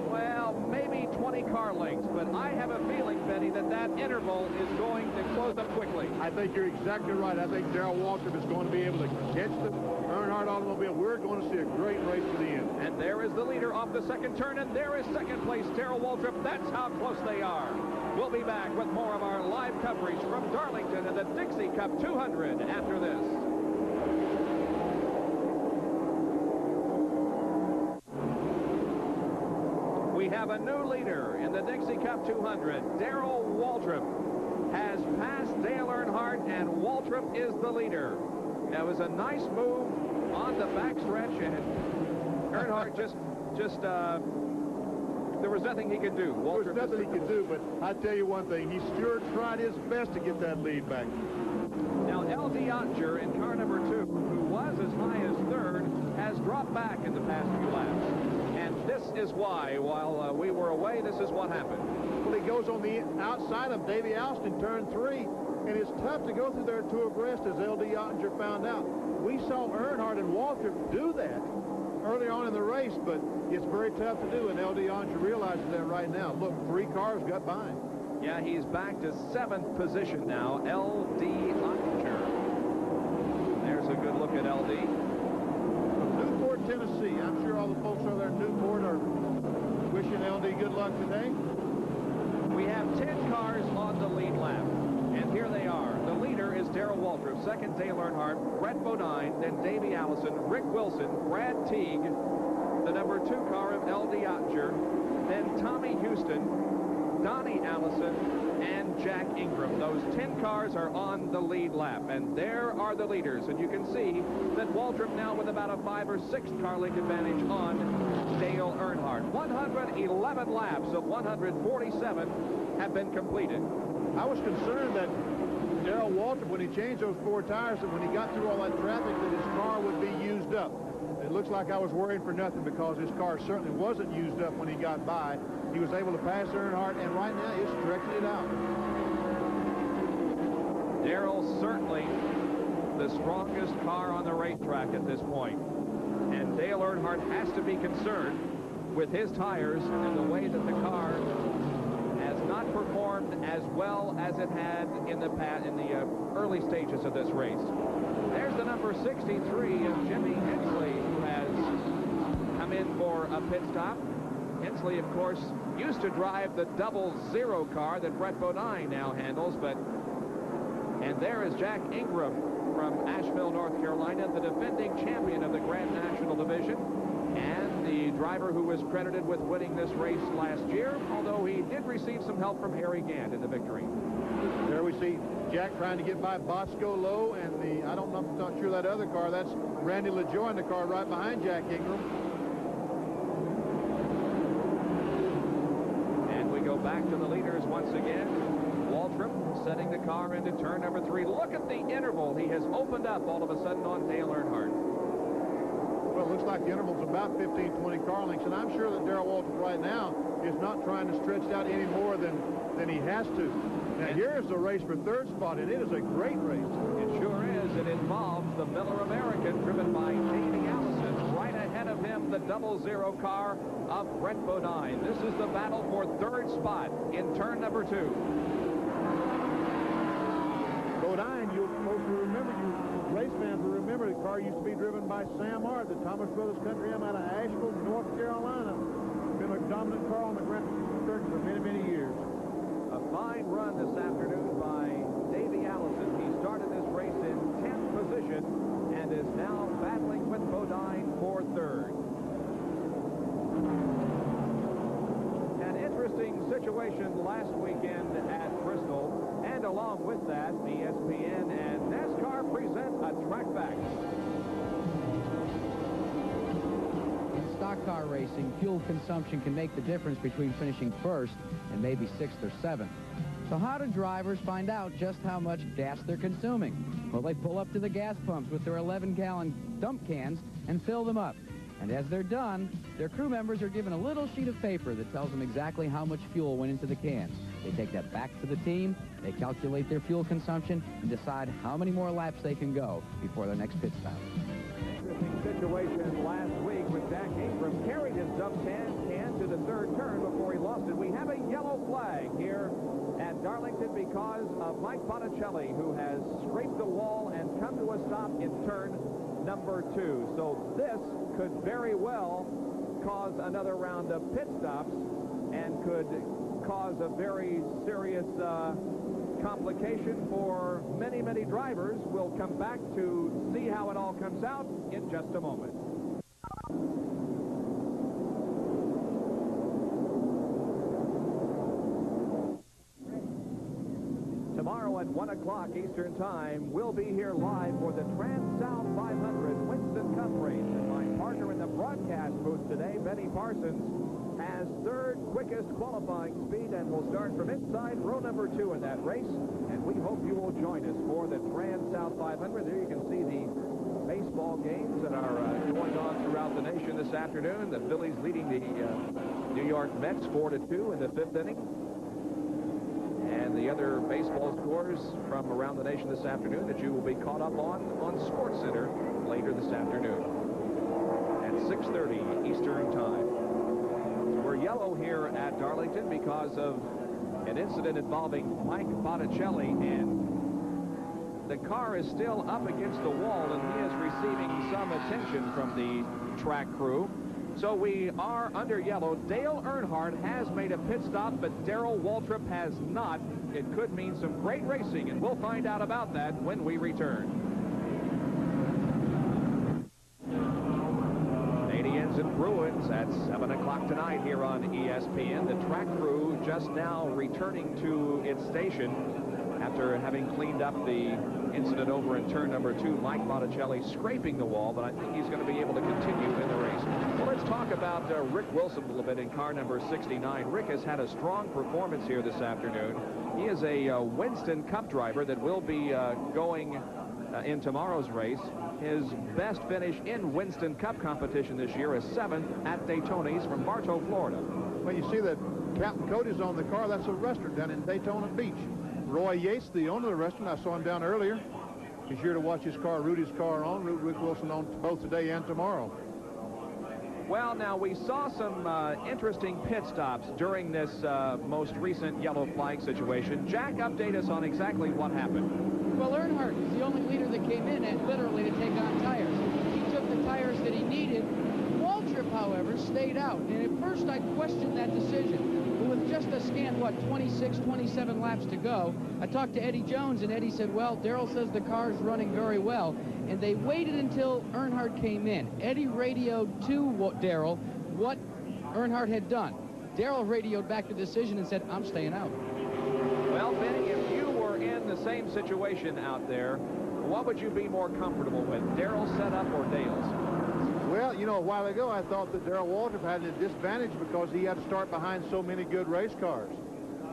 Speaker 1: well, maybe 20 car lengths. But I have a feeling, Benny, that interval is going to close up quickly.
Speaker 2: I think you're exactly right. I think Darrell Waltrip is going to be able to catch the Earnhardt automobile. We're going to see a great race to the end.
Speaker 1: And there is the leader off the second turn, and there is second place Darrell Waltrip. That's how close they are. We'll be back with more of our live coverage from Darlington and the Dixie Cup 200 after this. We have a new leader in the Dixie Cup 200. Darrell Waltrip has passed Dale Earnhardt, and Waltrip is the leader. That was a nice move on the backstretch, and Earnhardt there was nothing he could do.
Speaker 2: There was nothing he could do, but I tell you one thing, he sure tried his best to get that lead back.
Speaker 1: Now, L.D. Ottinger in car number 2, who was as high as third, has dropped back in the past few laps. And this is why, while we were away, this is what happened.
Speaker 2: Well, he goes on the outside of Davey Alston in turn 3, and it's tough to go through there two abreast, as L.D. Ottinger found out. We saw Earnhardt and Waltrip do that early on in the race, but it's very tough to do, and L.D. Ottinger realizes that right now. Look, 3 cars got by him.
Speaker 1: Yeah, he's back to 7th position now, L.D. Ottinger. There's a good look at L.D.
Speaker 2: From Newport, Tennessee. I'm sure all the folks over there in Newport are wishing L.D. good luck today.
Speaker 1: We have 10 cars on the lead lap, and here they are. The leader is Darrell Waltrip, second Dale Earnhardt, Brett Bodine, then Davey Allison, Rick Wilson, Brad Teague, the number 2 car of L.D. Ottinger, then Tommy Houston, Donnie Allison, and Jack Ingram. Those 10 cars are on the lead lap, and there are the leaders. And you can see that Waltrip now with about a 5 or 6 car length advantage on Dale Earnhardt. 111 laps of 147 have been completed.
Speaker 2: I was concerned that Darrell Waltrip, when he changed those 4 tires, that when he got through all that traffic, that his car would be used up. It looks like I was worrying for nothing, because his car certainly wasn't used up when he got by. He was able to pass Earnhardt, and right now he's stretching it out.
Speaker 1: Darrell certainly the strongest car on the racetrack at this point. And Dale Earnhardt has to be concerned with his tires and the way that the car has not performed as well as it had in the early stages of this race. There's the number 63 of Jimmy Hensley, who has come in for a pit stop. Hensley, of course, used to drive the 00 car that Brett Bodine now handles, and there is Jack Ingram from Asheville, North Carolina, the defending champion of the Grand National Division, and the driver who was credited with winning this race last year, although he did receive some help from Harry Gant in the victory.
Speaker 2: There we see Jack trying to get by Bosco Lowe, and I'm not sure that other car, that's Randy LaJoie in the car right behind Jack Ingram.
Speaker 1: And we go back to the leaders once again. Waltrip setting the car into turn number 3. Look at the interval he has opened up all of a sudden on Dale Earnhardt.
Speaker 2: Well, it looks like the interval's about 15, 20 car lengths, and I'm sure that Darrell Waltrip right now is not trying to stretch out any more than he has to. Now, here is the race for 3rd spot, and it is a great race.
Speaker 1: It sure is. It involves the Miller American, driven by Davey Allison. Right ahead of him, the 00 car of Brett Bodine. This is the battle for 3rd spot in turn number 2.
Speaker 2: Bodine, you race fans will remember the car used to be driven by Sam Art, the Thomas Brothers Country Am out of Asheville, North Carolina. Been a dominant car on the Grand Circuit for many, many years.
Speaker 1: A fine run this afternoon by Davey Allison. He started this race in 10th position and is now battling with Bodine for 3rd. An interesting situation last weekend at Bristol, and along with that, ESPN and NASCAR present a track back.
Speaker 3: In stock car racing, fuel consumption can make the difference between finishing 1st and maybe 6th or 7th. So how do drivers find out just how much gas they're consuming? Well, they pull up to the gas pumps with their 11-gallon dump cans and fill them up. And as they're done, their crew members are given a little sheet of paper that tells them exactly how much fuel went into the cans. They take that back to the team, they calculate their fuel consumption, and decide how many more laps they can go before their next pit stop.
Speaker 1: Interesting situation last week when Jack Ingram carried his dump can to the third turn before he lost it. We have a yellow flag here at Darlington because of Mike Botticelli, who has scraped the wall and come to a stop in turn number 2. So this could very well cause another round of pit stops and could cause a very serious complication for many, many drivers. We'll come back to see how it all comes out in just a moment. Tomorrow at 1 o'clock Eastern Time, we'll be here live for the Trans-South 500 Winston Cup race. And my partner in the broadcast booth today, Benny Parsons, has third quickest qualifying speed and will start from inside row number 2 in that race. And we hope you will join us for the Trans-South 500. There you can see the baseball games that are going on throughout the nation this afternoon. The Phillies leading the New York Mets 4-2 in the 5th inning. And the other baseball scores from around the nation this afternoon that you will be caught up on SportsCenter later this afternoon at 6:30 Eastern Time. We're yellow here at Darlington because of an incident involving Mike Botticelli, and the car is still up against the wall, and he is receiving some attention from the track crew. So we are under yellow. Dale Earnhardt has made a pit stop, but Darrell Waltrip has not. It could mean some great racing, and we'll find out about that when we return. 80 ends in Bruins at 7 o'clock tonight here on ESPN. The track crew just now returning to its station after having cleaned up the incident over in turn number 2. Mike Botticelli scraping the wall, but I think he's going to be able to continue in the race. Well, let's talk about Rick Wilson a little bit in car number 69. Rick has had a strong performance here this afternoon. He is a Winston Cup driver that will be going in tomorrow's race. His best finish in Winston Cup competition this year is 7th at Daytona's from Bartow, Florida.
Speaker 2: When you see that Captain Cody's on the car, that's a restaurant down in Daytona Beach. Roy Yates, the owner of the restaurant, I saw him down earlier. He's here to watch his car, Rudy's car on, Rick Wilson on both today and tomorrow.
Speaker 1: Well, now, we saw some interesting pit stops during this most recent yellow flag situation. Jack, update us on exactly what happened.
Speaker 3: Well, Earnhardt was the only leader that came in and literally to take on tires. He took the tires that he needed. Waltrip, however, stayed out. And at first I questioned that decision. But with just a scant, 26, 27 laps to go, I talked to Eddie Jones, and Eddie said, well, Darrell says the car's running very well. And they waited until Earnhardt came in. Eddie radioed to Darrell what Earnhardt had done. Darrell radioed back the decision and said, I'm staying out.
Speaker 1: Well, Benny, if you were in the same situation out there, what would you be more comfortable with, Darrell's setup or Dale's?
Speaker 2: Well, you know, a while ago I thought that Darrell Waltrip had a disadvantage because he had to start behind so many good race cars.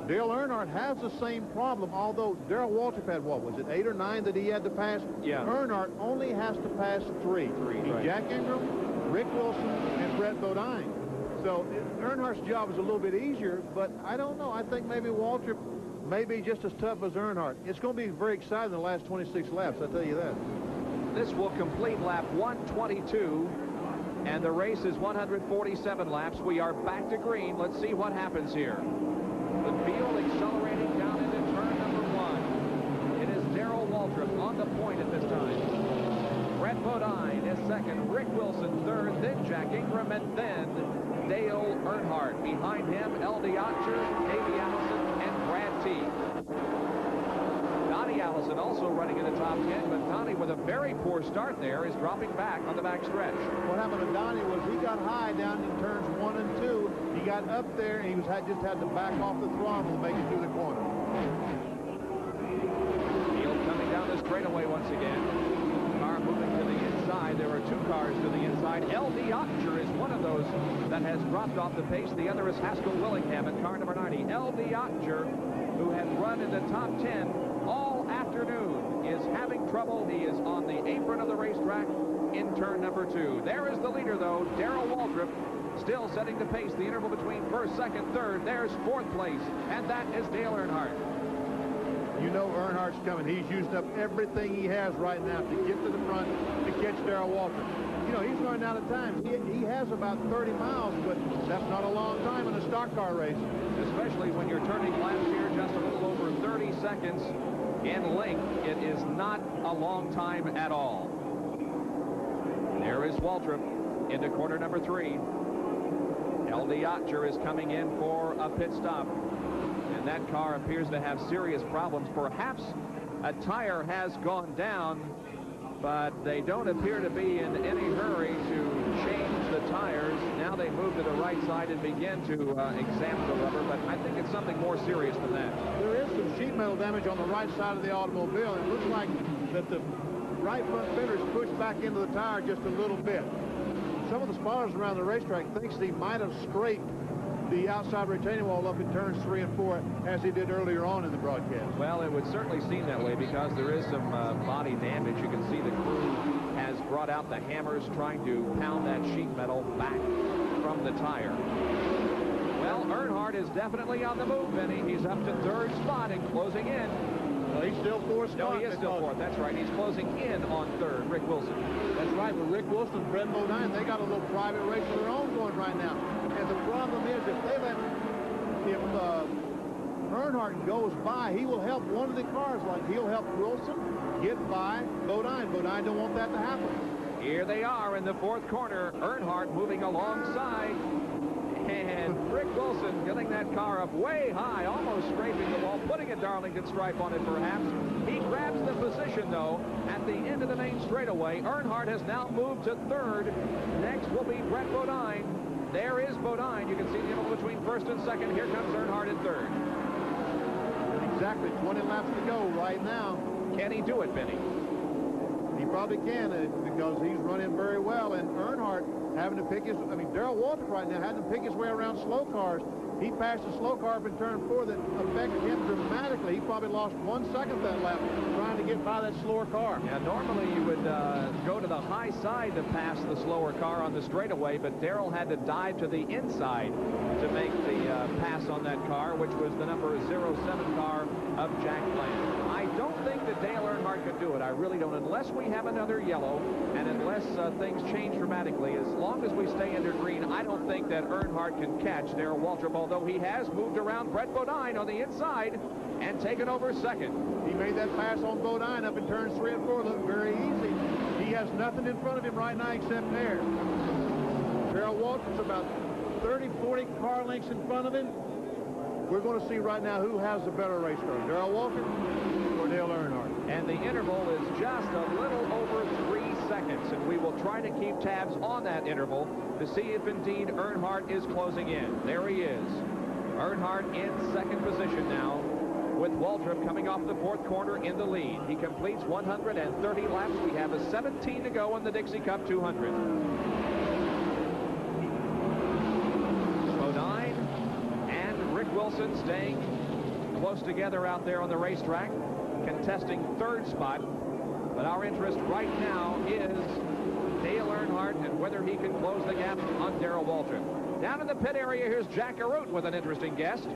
Speaker 2: Dale Earnhardt has the same problem, although Darrell Waltrip had, what was it, 8 or 9 that he had to pass?
Speaker 1: Yeah.
Speaker 2: Earnhardt only has to pass 3.
Speaker 1: Right.
Speaker 2: Jack Ingram, Rick Wilson, and Brett Bodine. So Earnhardt's job is a little bit easier, but I don't know. I think maybe Waltrip may be just as tough as Earnhardt. It's going to be very exciting the last 26 laps, I'll tell you that.
Speaker 1: This will complete lap 122, and the race is 147 laps. We are back to green. Let's see what happens here. The field accelerating down into turn number 1. It is Darrell Waltrip on the point at this time. Brett Bodine is second, Rick Wilson third, then Jack Ingram, and then Dale Earnhardt. Behind him, L.D. Otcher, Davey Allison, and Brad T. Donnie Allison also running in the top 10, but Donnie, with a very poor start there, is dropping back on the back stretch.
Speaker 2: What happened to Donnie was he got high down in turns 1 and 2. He got up there, and he just had to back off the throttle to make it through the corner.
Speaker 1: Field coming down the straightaway once again. Car moving to the inside. There are 2 cars to the inside. L.D. Otcher is one of those that has dropped off the pace. The other is Haskell Willingham in car number 90. L.D. Otcher, who had run in the top 10 all afternoon, is having trouble. He is on the apron of the racetrack in turn number 2. There is the leader, though, Darrell Waltrip, Still setting the pace, the interval between first, second, third. There's fourth place, and that is Dale Earnhardt.
Speaker 2: You know Earnhardt's coming. He's used up everything he has right now to get to the front to catch Darrell Waltrip. You know, he's running out of time. He has about 30 miles, but that's not a long time in a stock car race.
Speaker 1: Especially when you're turning laps here just a little over 30 seconds in length. It is not a long time at all. There is Waltrip into corner number 3. LD Otger is coming in for a pit stop. And that car appears to have serious problems. Perhaps a tire has gone down, but they don't appear to be in any hurry to change the tires. Now they move to the right side and begin to examine the rubber, but I think it's something more serious than that.
Speaker 2: There is some sheet metal damage on the right side of the automobile. It looks like that the right front fender is pushed back into the tire just a little bit. Some of the spotters around the racetrack thinks he might have scraped the outside retaining wall up in turns 3 and 4 as he did earlier on in the broadcast.
Speaker 1: Well, it would certainly seem that way because there is some body damage. You can see the crew has brought out the hammers trying to pound that sheet metal back from the tire. Well, Earnhardt is definitely on the move, Benny. He's up to third spot and closing in.
Speaker 2: Well, he's still fourth spot.
Speaker 1: No, he is still fourth. That's right. He's closing in on third. Rick Wilson.
Speaker 2: That's right. But Rick Wilson and Brett Bodine, they got a little private race of their own going right now. And the problem is if Earnhardt goes by, he will help one of the cars. Like he'll help Wilson get by Bodine. Bodine don't want that to happen.
Speaker 1: Here they are in the fourth corner. Earnhardt moving alongside. And Rick Wilson getting that car up way high, almost scraping the wall, putting a Darlington stripe on it perhaps. He grabs the position, though, at the end of the main straightaway. Earnhardt has now moved to third. Next will be Brett Bodine. There is Bodine. You can see the interval between first and second. Here comes Earnhardt in third.
Speaker 2: Exactly 20 laps to go right now.
Speaker 1: Can he do it, Benny?
Speaker 2: He probably can because he's running very well. And Earnhardt having to pick his, Darrell Waltrip right now having to pick his way around slow cars. He passed a slow car up in turn 4 that affected him dramatically. He probably lost 1 second that lap trying to get by that slower car.
Speaker 1: Yeah, normally you would go to the high side to pass the slower car on the straightaway, but Darrell had to dive to the inside to make the pass on that car, which was the number 07 car of Jack Bland. I don't think that Dale Earnhardt could do it. I really don't, unless we have another yellow and unless things change dramatically. As long as we stay under green, I don't think that Earnhardt can catch Darrell Waltrip, although he has moved around Brett Bodine on the inside and taken over second.
Speaker 2: He made that pass on Bodine up in turns 3 and 4. Looked very easy. He has nothing in front of him right now except air. Darrell Waltrip's about 30, 40 car lengths in front of him. We're going to see right now who has the better race car, Darrell Waltrip or Dale Earnhardt.
Speaker 1: And the interval is just a little over 3 seconds, and we will try to keep tabs on that interval to see if indeed Earnhardt is closing in. There he is. Earnhardt in second position now, with Waltrip coming off the fourth corner in the lead. He completes 130 laps. We have a 17 to go in the Dixie Cup 200. Bodine and Rick Wilson staying close together out there on the racetrack, contesting third spot. But our interest right now is Dale Earnhardt and whether he can close the gap on Darrell Waltrip. Down in the pit area, here's Jack Arute with an interesting guest.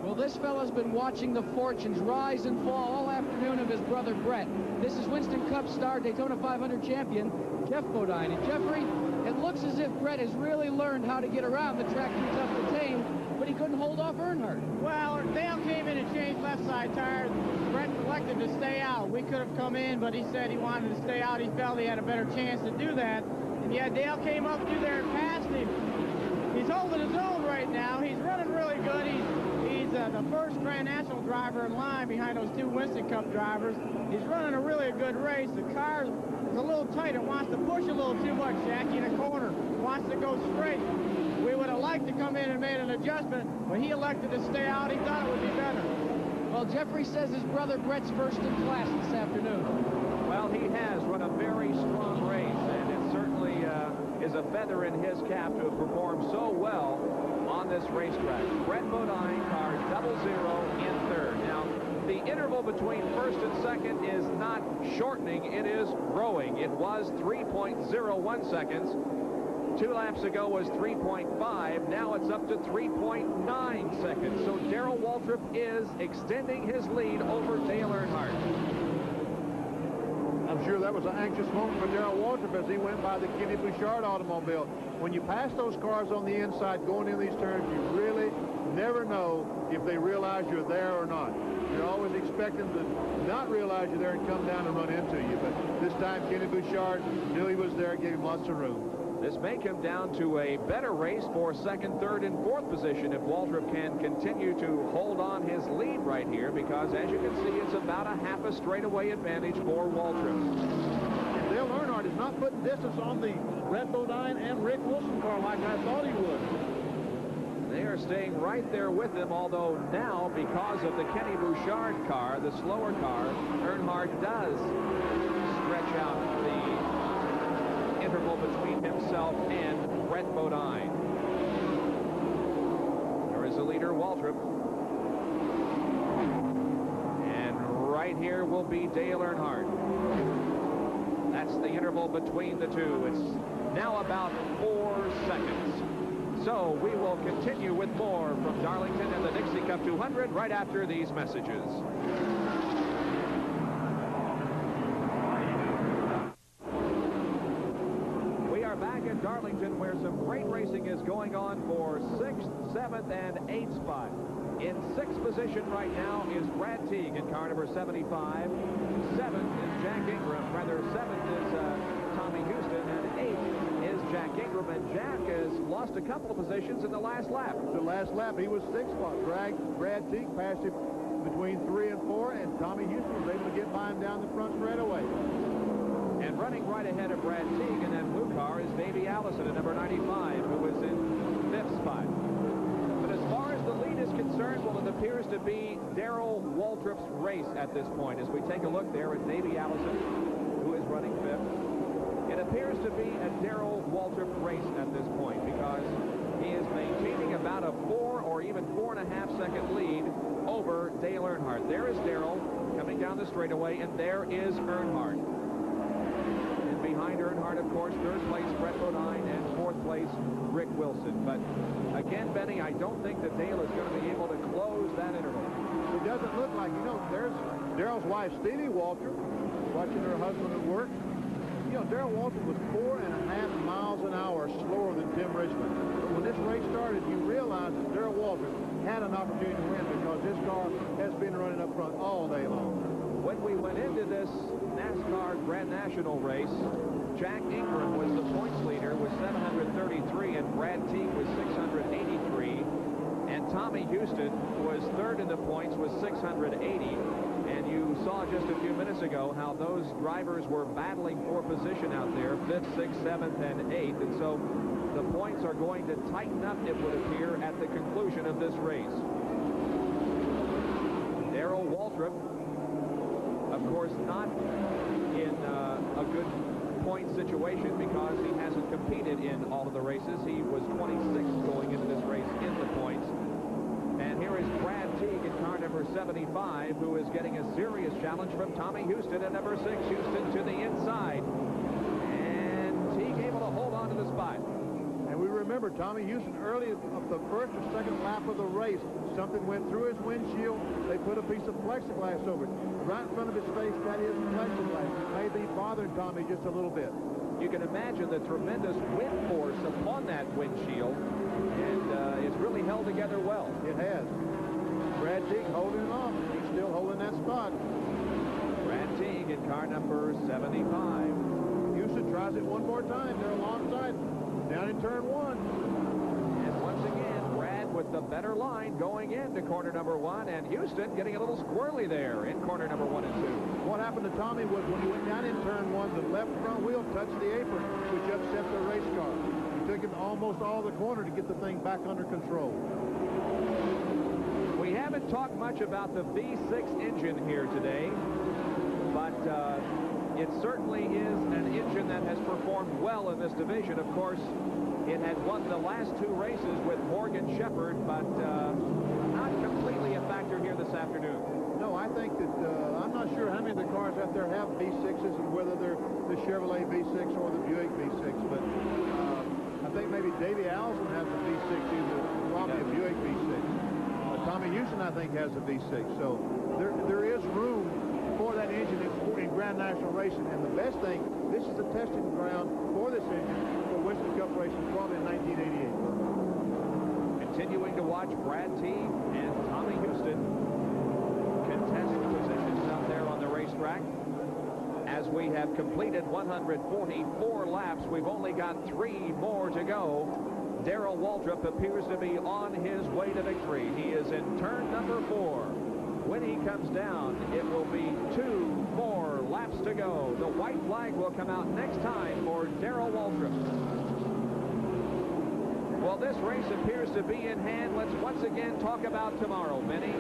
Speaker 3: Well, this fella's been watching the fortunes rise and fall all afternoon of his brother Brett. This is Winston Cup star, Daytona 500 champion, Jeff Bodine. And Jeffrey, it looks as if Brett has really learned how to get around the track too tough to tame, but he couldn't hold off Earnhardt.
Speaker 7: Well, Dale came in and changed left side tires. Brett elected to stay out. We could have come in, but he said he wanted to stay out. He felt he had a better chance to do that. And yeah, Dale came up through there and passed him. He's holding his own right now. He's running really good. He's the first Grand National driver in line behind those 2 Winston Cup drivers. He's running a really good race. The car is a little tight. It wants to push a little too much, Jackie, in a corner. Wants to go straight. We would have liked to come in and made an adjustment, but he elected to stay out. He thought it would be better.
Speaker 3: Well, Jeffrey says his brother Brett's first in class this afternoon.
Speaker 1: Well, he has run a very strong race, and it certainly is a feather in his cap to have performed so well on this racetrack. Brett Bodine, car 00 in third. Now, the interval between first and second is not shortening, it is growing. It was 3.01 seconds 2 laps ago was 3.5. Now it's up to 3.9 seconds. So Darrell Waltrip is extending his lead over Dale Earnhardt.
Speaker 2: I'm sure that was an anxious moment for Darrell Waltrip as he went by the Kenny Bouchard automobile. When you pass those cars on the inside going in these turns, you really never know if they realize you're there or not. You're always expecting to not realize you're there and come down and run into you. But this time, Kenny Bouchard knew he was there, gave him lots of room.
Speaker 1: This may come down to a better race for second, third, and fourth position if Waltrip can continue to hold on his lead right here, because as you can see, it's about a half a straightaway advantage for Waltrip.
Speaker 2: And Dale Earnhardt is not putting distance on the Brett Bodine and Rick Wilson car like I thought he would.
Speaker 1: They are staying right there with him, although now, because of the Kenny Bouchard car, the slower car, Earnhardt does stretch out the interval between himself and Brett Bodine. There is the leader, Waltrip. And right here will be Dale Earnhardt. That's the interval between the two. It's now about 4 seconds. So we will continue with more from Darlington and the Dixie Cup 200 right after these messages. We are back at Darlington, where some great racing is going on for 6th, 7th, and 8th spot. In 6th position right now is Brad Teague in car number 75. 7th is Jack Ingram. Rather, 7th is Tommy Houston, and 8th is Jack Ingram. And Jack has lost a couple of positions in the last lap.
Speaker 2: The last lap, he was 6th spot. Brad Teague passed him between 3 and 4, and Tommy Houston was able to get by him down the front straightaway.
Speaker 1: And running right ahead of Brad Teague in that blue car is Davey Allison at number 95, who was in 5th spot. But as far as the lead is concerned, well, it appears to be Darrell Waltrip's race at this point. As we take a look there at Davey Allison, who is running 5th. It appears to be a Darrell Waltrip race at this point, because he is maintaining about a 4 or even 4.5 second lead over Dale Earnhardt. There is Darrell coming down the straightaway, and there is Earnhardt. And behind Earnhardt, of course, 3rd place Brett Bodine, and 4th place Rick Wilson. But again, Benny, I don't think that Dale is going to be able to close that interval.
Speaker 2: It doesn't look like, you know, there's Darrell's wife, Stevie Waltrip, watching her husband at work. You know, Darrell Waltrip was 4.5 miles an hour slower than Tim Richmond. But when this race started, you realize that Darrell Waltrip had an opportunity to win, because this car has been running up front all day long.
Speaker 1: When we went into this NASCAR Grand National race, Jack Ingram was the points leader with 733, and Brad Teague was 683. And Tommy Houston was 3rd in the points with 680. And you saw just a few minutes ago how those drivers were battling for position out there, 5th, 6th, 7th, and 8th. And so the points are going to tighten up, it would appear, at the conclusion of this race. Darrell Waltrip, of course, not in a good point situation, because he hasn't competed in all of the races. He was 26th going into this race in the points. And here is Brad Teague in car number 75, who is getting a serious challenge from Tommy Houston at number 6. Houston to the inside. And Teague able to hold on to the spot.
Speaker 2: And we remember Tommy Houston early of the 1st or 2nd lap of the race. Something went through his windshield. They put a piece of plexiglass over it. Right in front of his face, that is plexiglass. It may be bothering Tommy just a little bit.
Speaker 1: You can imagine the tremendous wind force upon that windshield. And it's really held together well.
Speaker 2: It has. Brad Teague holding it off. He's still holding that spot.
Speaker 1: Brad Teague in car number 75.
Speaker 2: Houston tries it one more time. They're alongside. Down in turn 1.
Speaker 1: And once again, Brad with the better line going into corner number 1. And Houston getting a little squirrely there in corner number 1 and 2.
Speaker 2: What happened to Tommy was when he went down in turn 1, the left front wheel touched the apron, which upset the race car. Took him almost all the corner to get the thing back under control.
Speaker 1: We haven't talked much about the V6 engine here today, but it certainly is an engine that has performed well in this division. Of course, it had won the last 2 races with Morgan Shepherd, but not completely a factor here this afternoon.
Speaker 2: No, I think that I'm not sure how many of the cars out there have V6s and whether they're the Chevrolet V6 or the Buick V6, but I think maybe Davey Allison has a V6, probably a Buick V6. Tommy Houston, I think, has a V6. So there is room for that engine in Grand National racing. And the best thing, this is the testing ground for this engine for Winston Cup racing, probably in 1988.
Speaker 1: Continuing to watch Brad Teague and Tommy Houston contest positions out there on the racetrack. As we have completed 144 laps, we've only got 3 more to go. Darrell Waltrip appears to be on his way to victory. He is in turn number 4. When he comes down, it will be 2 more laps to go. The white flag will come out next time for Darrell Waltrip. Well, this race appears to be in hand. Let's once again talk about tomorrow, Benny.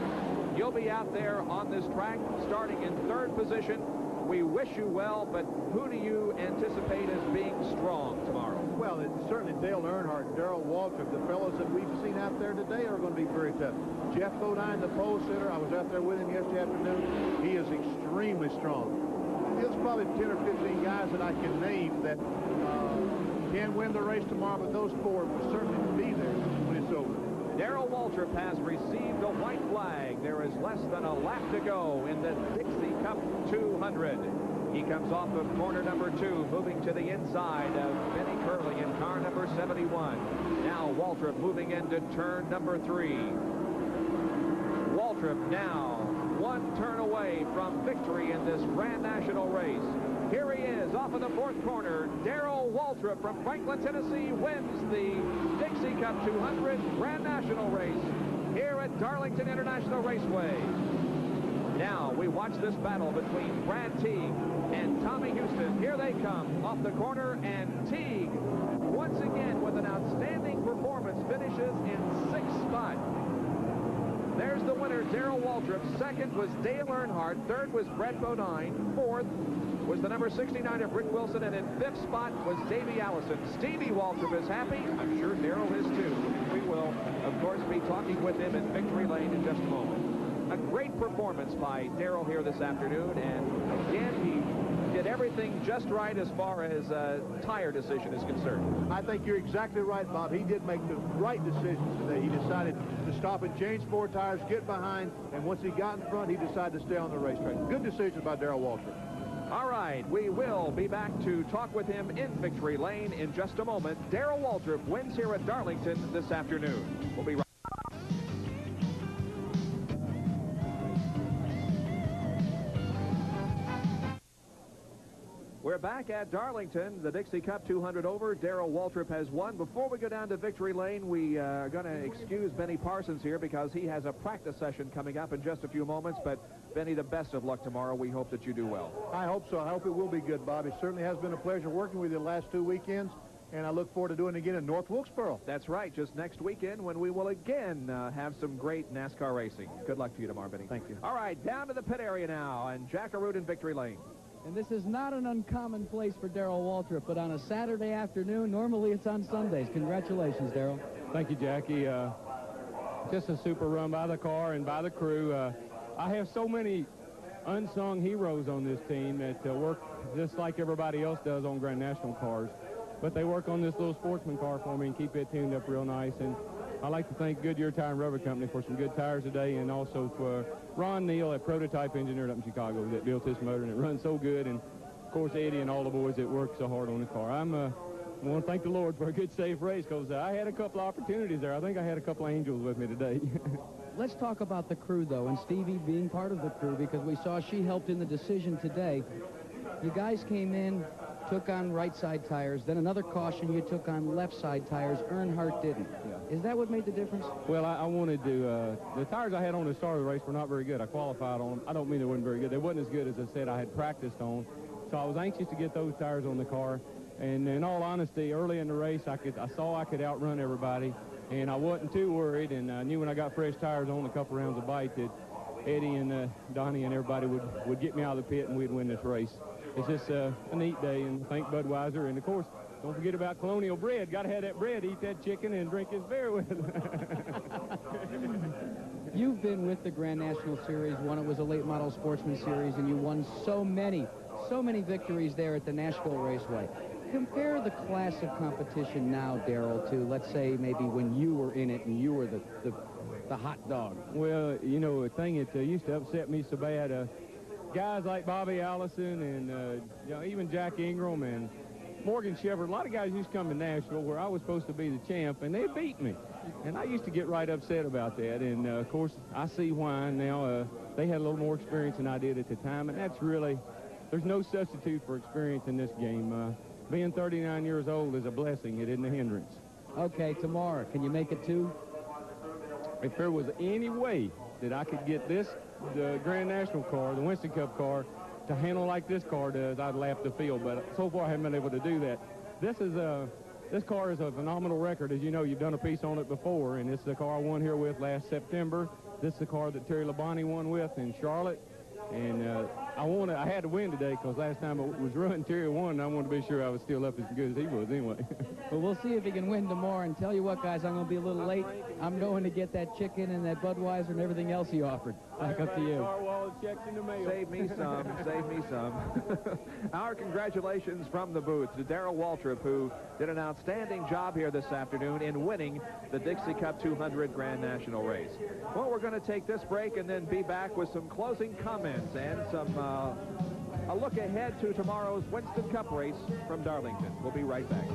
Speaker 1: You'll be out there on this track starting in 3rd position. We wish you well, but who do you anticipate as being strong tomorrow?
Speaker 2: Well, it's certainly Dale Earnhardt, Darrell Waltrip. The fellows that we've seen out there today are going to be very tough. Jeff Bodine, the pole sitter, I was out there with him yesterday afternoon. He is extremely strong. There's probably 10 or 15 guys that I can name that can win the race tomorrow, but those 4 will certainly be there when it's over.
Speaker 1: Darrell Waltrip has received a white flag. There is less than a lap to go in the Dixie Cup 200. He comes off of corner number 2, moving to the inside of Benny Curley in car number 71. Now Waltrip moving into turn number 3. Waltrip now 1 turn away from victory in this Grand National race. Here he is off of the 4th corner. Darrell Waltrip from Franklin, Tennessee wins the Dixie Cup 200 Grand National race here at Darlington International Raceway. Now we watch this battle between Brad Teague and Tommy Houston. Here they come off the corner, and Teague once again with an outstanding performance finishes in 6th spot. There's the winner, Darrell Waltrip. 2nd was Dale Earnhardt. 3rd was Brett Bodine. 4th was the number 69 of Rick Wilson, and in 5th spot was Davey Allison. Stevie Waltrip is happy. I'm sure Darrell is too. We will, of course, be talking with him in Victory Lane in just a moment. A great performance by Darrell here this afternoon, and again, he did everything just right as far as tire decision is concerned.
Speaker 2: I think you're exactly right, Bob. He did make the right decisions today. He decided to stop and change 4 tires, get behind, and once he got in front, he decided to stay on the racetrack. Good decisions by Darrell Waltrip.
Speaker 1: All right, we will be back to talk with him in Victory Lane in just a moment. Darrell Waltrip wins here at Darlington this afternoon. We'll be right back. We're back at Darlington, the Dixie Cup 200 over. Darrell Waltrip has won. Before we go down to Victory Lane, we are going to excuse Benny Parsons here because he has a practice session coming up in just a few moments. But, Benny, the best of luck tomorrow. We hope that you do well.
Speaker 2: I hope so. I hope it will be good, Bob. It certainly has been a pleasure working with you the last 2 weekends, and I look forward to doing it again in North Wilkesboro.
Speaker 1: That's right, just next weekend when we will again have some great NASCAR racing. Good luck to you tomorrow, Benny.
Speaker 2: Thank you.
Speaker 1: All right, down to the pit area now, and Jack Arute in Victory Lane.
Speaker 3: And this is not an uncommon place for Darrell Waltrip, but on a Saturday afternoon, normally it's on Sundays. Congratulations, Darrell.
Speaker 5: Thank you, Jackie. Just a super run by the car and by the crew. I have so many unsung heroes on this team that work just like everybody else does on Grand National cars. But they work on this little sportsman car for me and keep it tuned up real nice. And I'd like to thank Goodyear Tire and Rubber Company for some good tires today, and also for Ron Neal, a prototype engineer up in Chicago that built this motor, and it runs so good. And, of course, Eddie and all the boys that work so hard on the car. I want to thank the Lord for a good, safe race, because I had a couple of opportunities there. I think I had a couple of angels with me today.
Speaker 3: Let's talk about the crew, though, and Stevie being part of the crew, because we saw she helped in the decision today. You guys came in, took on right side tires, then another caution, you took on left side tires. Earnhart didn't. Yeah. Is that what made the difference?
Speaker 5: Well, I wanted to, the tires I had on the start of the race were not very good. I qualified on them. I don't mean they weren't very good. They wasn't as good as I said I had practiced on. So I was anxious to get those tires on the car. And in all honesty, early in the race, I saw I could outrun everybody. And I wasn't too worried, and I knew when I got fresh tires on a couple rounds of bite that Eddie and Donnie and everybody would get me out of the pit and we'd win this race. It's just a neat day, and thank Budweiser. And, of course, don't forget about Colonial Bread. Got to have that bread, eat that chicken, and drink his beer with it.
Speaker 3: You've been with the Grand National Series when it was a late model sportsman series, and you won so many victories there at the Nashville Raceway. Compare the class of competition now, Darrell, to, let's say, maybe when you were in it and you were the hot dog.
Speaker 9: Well, you know, a thing that used to upset me so bad, guys like Bobby Allison and you know, even Jack Ingram and Morgan Shepherd, a lot of guys used to come to Nashville where I was supposed to be the champ, and they beat me. And I used to get right upset about that. And, of course, I see why now. They had a little more experience than I did at the time, and that's really, there's no substitute for experience in this game. Being 39 years old is a blessing. It isn't a hindrance.
Speaker 3: Okay, tomorrow, can you make it too?
Speaker 9: If there was any way that I could get the Grand National car, the Winston Cup car, to handle like this car does, I'd lap the field. But so far, I haven't been able to do that. This car is a phenomenal record. As you know, you've done a piece on it before, and it's the car I won here with last September. This is the car that Terry Labonte won with in Charlotte. And I had to win today because last time it was run, Terry won, and I wanted to be sure I was still up as good as he was anyway.
Speaker 3: Well, we'll see if he can win tomorrow. And tell you what, guys, I'm going to be a little late. I'm going to get that chicken and that Budweiser and everything else he offered. Back up to you.
Speaker 9: Checks in the mail.
Speaker 1: Save me some. Save me some. Our congratulations from the booth to Darrell Waltrip, who did an outstanding job here this afternoon in winning the Dixie Cup 200 Grand National race. Well, we're going to take this break and then be back with some closing comments and some a look ahead to tomorrow's Winston Cup race from Darlington. We'll be right back.